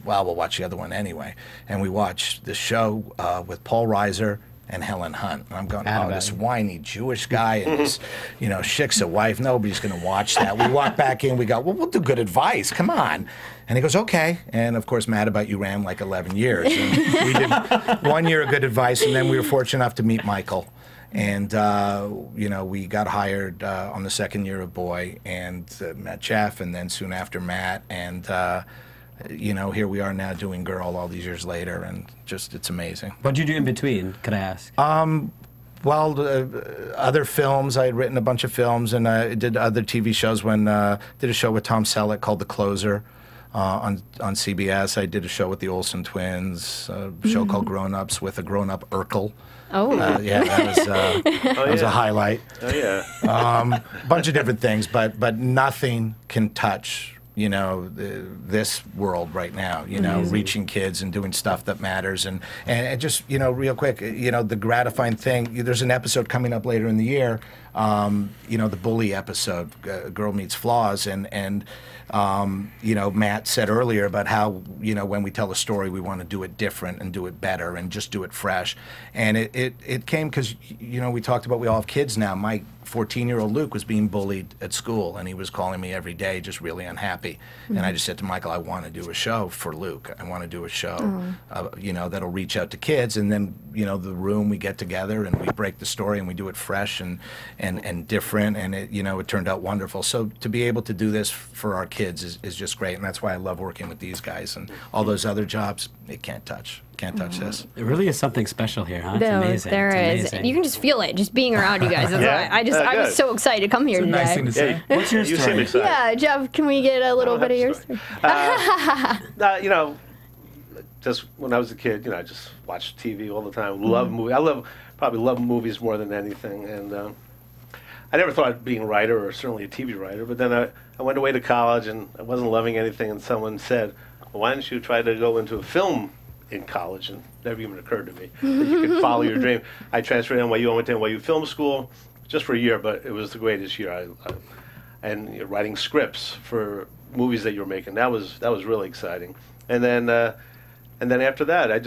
We'll watch the other one anyway. And we watch the show with Paul Reiser and Helen Hunt. And I'm going, oh, this whiny Jewish guy and this, shik's a wife. Nobody's going to watch that. We walk back in, we go, well, we'll do Good Advice. Come on. And he goes, okay. And of course, Mad About You ran like 11 years. And we did 1 year of Good Advice, and then we were fortunate enough to meet Michael. And, we got hired on the 2nd year of Boy, and met Jeff, and then soon after Matt. And, here we are now doing Girl all these years later, and just, it's amazing. What'd you do in between, could I ask? Well, other films. I had written a bunch of films, and I did other TV shows. Did a show with Tom Selleck called The Closer on CBS. I did a show with the Olsen twins, a show called Grown Ups with a grown-up Urkel. Oh. Yeah, that was a highlight. Oh, yeah. Bunch of different things, but nothing can touch, this world right now, reaching kids and doing stuff that matters. And just, real quick, the gratifying thing, there's an episode coming up later in the year, the bully episode, Girl Meets Flaws, and Matt said earlier about how, when we tell a story, we want to do it different and do it better and just do it fresh. And it came because, we talked about we all have kids now. My 14-year-old Luke was being bullied at school, and he was calling me every day, just really unhappy. And I just said to Michael, I want to do a show for Luke. I want to do a show, that'll reach out to kids. And then, the room, we get together and we break the story and we do it fresh and different. And it turned out wonderful. So to be able to do this for our kids is just great. And that's why I love working with these guys. And all those other jobs, it can't touch. Can't touch this. It really is something special here, huh? It's amazing. There is. You can just feel it just being around you guys. That's why I was so excited to come here today. Nice thing to say. What's your story? Yeah, Jeff, can we get a little bit of your story? Just when I was a kid, I just watched TV all the time. Love movies. Probably love movies more than anything. And I never thought of being a writer, or certainly a TV writer. But then I went away to college, and I wasn't loving anything. And someone said, well, why don't you try to go into a film in college? And it never even occurred to me that you could follow your dream. I transferred to NYU. I went to NYU Film School just for a year, but it was the greatest year. And writing scripts for movies that you were making, that was really exciting. And then after that, I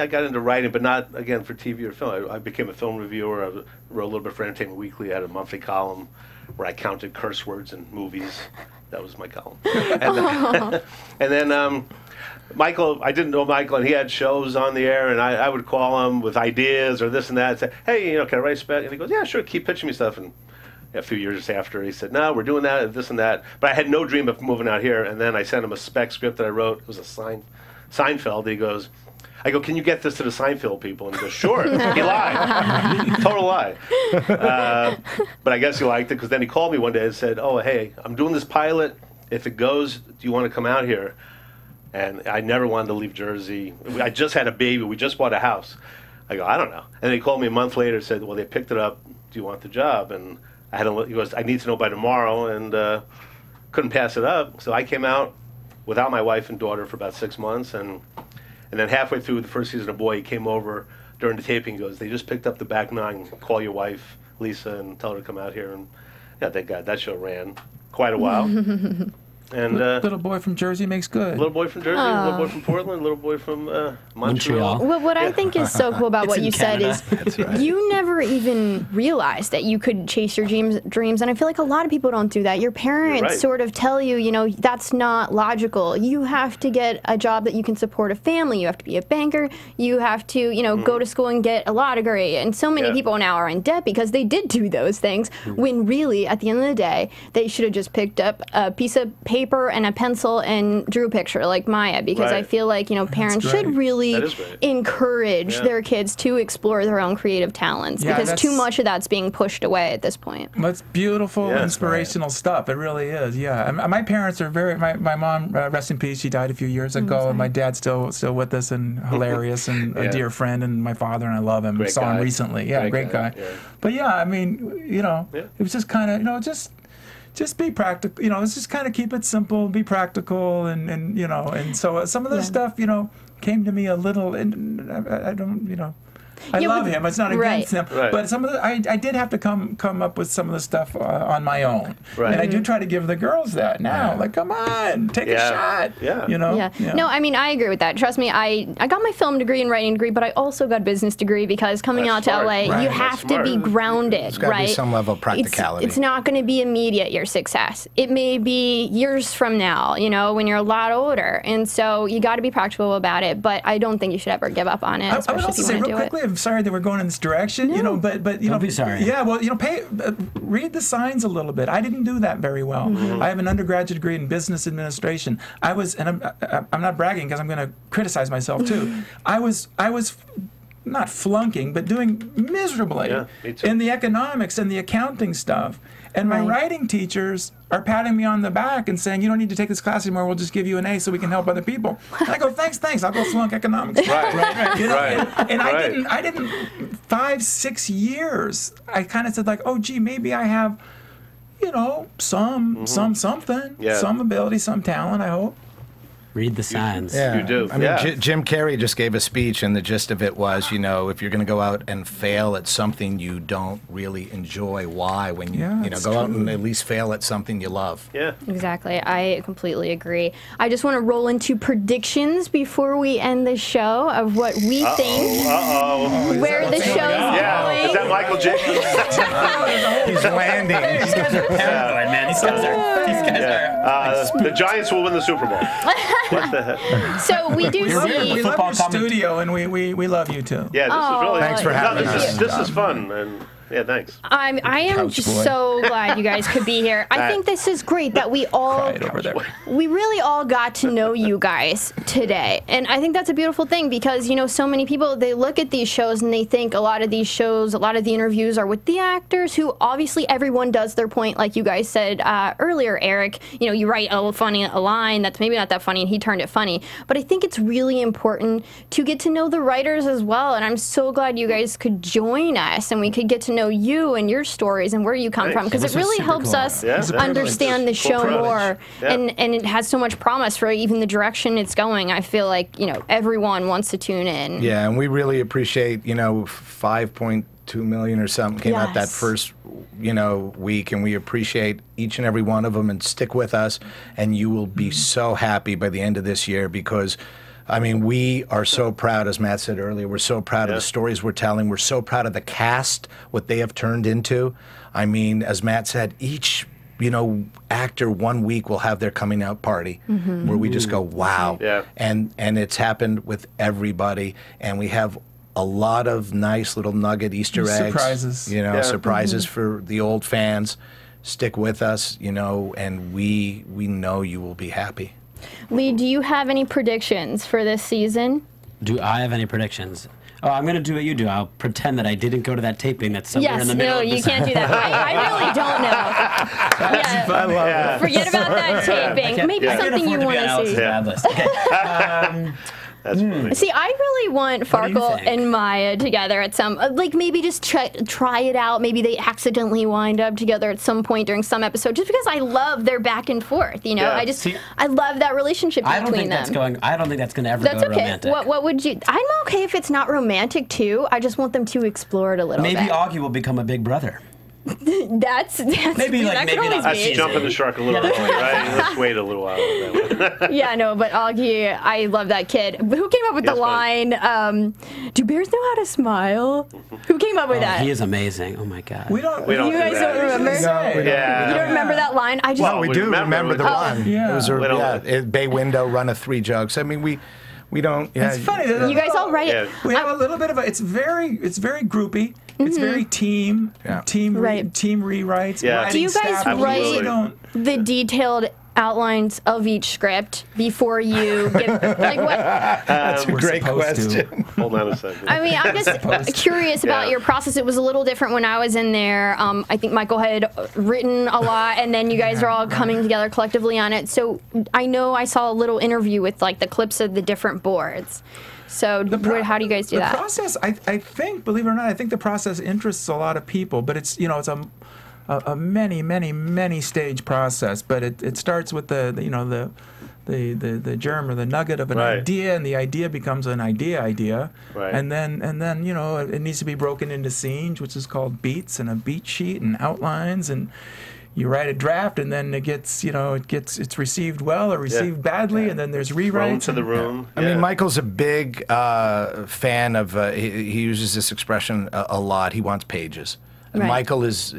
got into writing, but not again for TV or film. I became a film reviewer. I wrote a little bit for Entertainment Weekly. I had a monthly column where I counted curse words in movies. That was my column. And then Michael, I didn't know Michael, and he had shows on the air, and I would call him with ideas or this and that, and say, hey, can I write a spec? And he goes, yeah, sure, keep pitching me stuff. And a few years after, he said, no, we're doing that, this and that. But I had no dream of moving out here, and then I sent him a spec script that I wrote. It was a Seinfeld. He goes, I go, can you get this to the Seinfeld people? And he goes, sure. He lied. Total lie. But I guess he liked it because then he called me one day and said, oh, hey, I'm doing this pilot. If it goes, do you want to come out here? And I never wanted to leave Jersey. I just had a baby. We just bought a house. I go, I don't know. And he called me a month later and said, well, they picked it up. Do you want the job? And he goes, I need to know by tomorrow. And couldn't pass it up. So I came out without my wife and daughter for about 6 months. And then halfway through the first season of Boy, he came over during the taping. He goes, they just picked up the back nine. Call your wife, Lisa, and tell her to come out here. And yeah, thank God that show ran quite a while. And little boy from Jersey makes good. Little boy from Jersey, little boy from Portland, little boy from Montreal. Well, what I think is so cool about what you said is you never even realized that you could chase your dreams, and I feel like a lot of people don't do that. Your parents sort of tell you, you know, that's not logical. You have to get a job that you can support a family. You have to be a banker. You have to, you know, go to school and get a law degree. And so many people now are in debt because they did do those things, when really, at the end of the day, they should have just picked up a piece of paper and a pencil and drew a picture like Maya, because I feel like, you know, parents should really encourage their kids to explore their own creative talents, because too much of that's being pushed away at this point. That's beautiful, inspirational stuff. It really is. Yeah, my parents are very. My mom, rest in peace, she died a few years ago, and my dad's still with us and hilarious and a dear friend, and my father, and I love him. Great Saw guy. him recently. Yeah, great guy. Yeah. But yeah, I mean, you know, it was just kind of, you know, just be practical, you know, let's just kind of keep it simple, be practical, and you know, and so some of this stuff, you know, came to me a little, and I don't, you know, I love him. It's not against him, but some of the I did have to come up with some of the stuff on my own, and I do try to give the girls that now. Like, come on, take a shot. You know. No, I mean, I agree with that. Trust me, I got my film degree and writing degree, but I also got a business degree, because coming out to LA, you have to be grounded, There's got to be some level of practicality. It's not going to be immediate, your success. It may be years from now, you know, when you're a lot older, and so you got to be practical about it. But I don't think you should ever give up on it, especially I would also if you want to do quickly, I'm sorry that we're going in this direction, you know, but you Don't know, be sorry. Yeah, well, you know, read the signs a little bit. I didn't do that very well. I have an undergraduate degree in business administration. I was, and I'm not bragging because I'm going to criticize myself too. I was not flunking, but doing miserably in the economics and the accounting stuff. And my writing teachers are patting me on the back and saying, you don't need to take this class anymore, we'll just give you an A so we can help other people. And I go, thanks, I'll go flunk economics. You know? And I didn't 5-6 years, I kind of said like, oh gee, maybe I have, you know, something, some ability, some talent, I hope. Read the signs. Yeah. You do. I mean, Jim Carrey just gave a speech, and the gist of it was, you know, if you're going to go out and fail at something you don't really enjoy, why? When you, you know, go out and at least fail at something you love. Yeah. Exactly. I completely agree. I just want to roll into predictions before we end the show of what we think, where the show's going. Is that Michael Jacobs? He's landing. These guys are paranoid, man. These guys are. The Giants will win the Super Bowl. What the heck? So we do see. We love your studio, and we love you too. Yeah, this is really. Thanks for having us. This is fun, and yeah, thanks. I am just so glad you guys could be here. I think this is great that we really all got to know you guys today. And I think that's a beautiful thing, because, you know, so many people, they look at these shows and they think a lot of these shows, a lot of the interviews are with the actors, who obviously everyone does their point, like you guys said earlier, Eric. You know, you write a line that's maybe not that funny and he turned it funny. But I think it's really important to get to know the writers as well. And I'm so glad you guys could join us and we could get to know you and your stories and where you come from, because it really helps us understand the show more, and it has so much promise for even the direction it's going. I feel like, you know, everyone wants to tune in. Yeah, and we really appreciate, you know, 5.2 million or something came out that first, you know, week, and we appreciate each and every one of them, and stick with us, and you will be so happy by the end of this year, because I mean, we are so proud, as Matt said earlier, we're so proud of the stories we're telling. We're so proud of the cast, what they have turned into. I mean, as Matt said, each, you know, actor 1 week will have their coming out party where we just go, wow. And it's happened with everybody. And we have a lot of nice little nugget Easter eggs. Surprises. You know, surprises for the old fans. Stick with us, you know, and we know you will be happy. Lee, do you have any predictions for this season? Do I have any predictions? Oh, I'm going to do what you do. I'll pretend that I didn't go to that taping that's somewhere in the middle. Yes, no, you can't do that. I really don't know. I love it. Forget about that taping. Maybe something you want to see. Okay. That's funny. See, I really want Farkle and Maya together at some, like maybe just try it out. Maybe they accidentally wind up together at some point during some episode, just because I love their back and forth. You know, I love that relationship between them. I don't think that's going to ever go romantic. What would you? I'm okay if it's not romantic too. I just want them to explore it a little bit. Maybe Augie will become a big brother. That's maybe that not. That's jumping the shark a little early, right? Let's wait a little while with that one. Yeah, no, but Augie, I love that kid. Who came up with the line, do bears know how to smile? Who came up with that? He is amazing. Oh my God. We don't. You guys don't remember? Yeah. You don't remember that line? Well, we do remember the line. Yeah. It was bay window, run of 3 jugs. I mean, we don't. Yeah, it's funny. You guys all write. Yeah. We have a little bit of a. It's very groupy. It's very team rewrites. Yeah. Do you guys Absolutely. write the detailed outlines of each script before you give? Like what? That's a great question. Hold on a second. I mean, I'm just curious about your process. It was a little different when I was in there. I think Michael had written a lot, and then you guys are all coming together collectively on it. So I know I saw a little interview with like the clips of the different boards. So how do you guys do that? The process, I think, believe it or not, I think the process interests a lot of people, but it's it's a many stage process. But it starts with the germ or the nugget of an idea, and the idea becomes an idea, right. and then it needs to be broken into scenes, which is called beats, and a beat sheet and outlines, and you write a draft, and then it's received well or received badly, and then there's rewrites. To the room. I mean, Michael's a big fan of. He uses this expression a lot. He wants pages. And Michael is,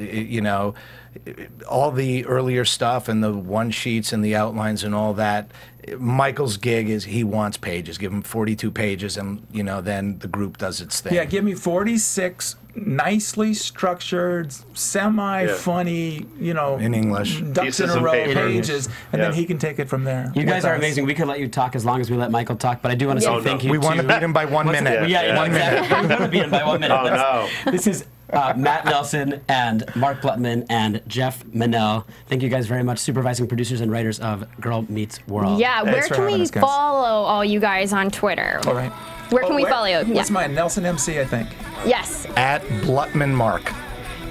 all the earlier stuff and the one sheets and the outlines and all that. Michael's gig is he wants pages. Give him 42 pages, and then the group does its thing. Yeah, give me 46 nicely structured, semi-funny, in English, ducks in a row pages, and then he can take it from there. You guys are amazing. We could let you talk as long as we let Michael talk, but I do want to say thank you. We want to beat him by 1 minute. Yeah, 1 minute. We want to beat him by 1 minute. Oh no! This is Matt Nelson and Mark Blutman and Jeff Menell. Thank you guys very much, supervising producers and writers of Girl Meets World. Yeah, where can we follow all you guys on Twitter? All right. Where can we follow you? What's mine? Nelson MC, I think. Yes. At Blutman Mark.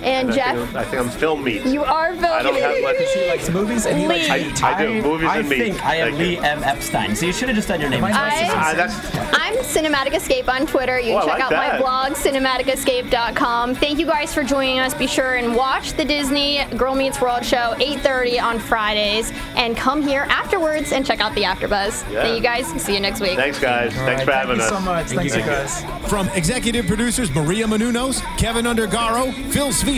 And Jeff? I think I'm Film Meat. You are Film Meat. I don't have much. She likes movies and he likes meat. I do. Movies and meat. I think I am Lee M. Epstein. So you should have just done your name. I'm Cinematic Escape on Twitter. You can check out my blog, cinematicescape.com. Thank you guys for joining us. Be sure and watch the Disney Girl Meets World show, 8:30 on Fridays. And come here afterwards and check out the AfterBuzz. Yeah. Thank you guys. See you next week. Thanks, guys. Thanks for having us. Thank you so much. Thanks, you guys. From executive producers Maria Menounos, Kevin Undergaro, Phil Svitek,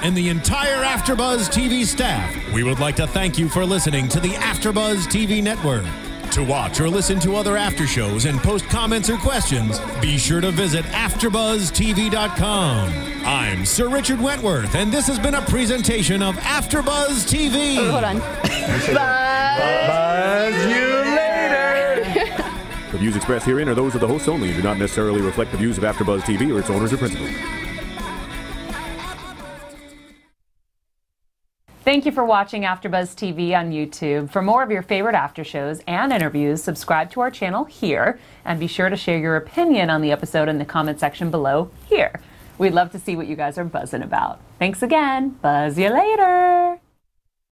and the entire AfterBuzz TV staff, we would like to thank you for listening to the AfterBuzz TV network. To watch or listen to other after shows and post comments or questions, be sure to visit AfterBuzzTV.com. I'm Sir Richard Wentworth, and this has been a presentation of AfterBuzz TV. Oh, hold on. Buzz you later. The views expressed herein are those of the hosts only and do not necessarily reflect the views of AfterBuzz TV or its owners or principals. Thank you for watching AfterBuzz TV on YouTube. For more of your favorite after shows and interviews, subscribe to our channel here, and be sure to share your opinion on the episode in the comment section below here. We'd love to see what you guys are buzzing about. Thanks again. Buzz you later.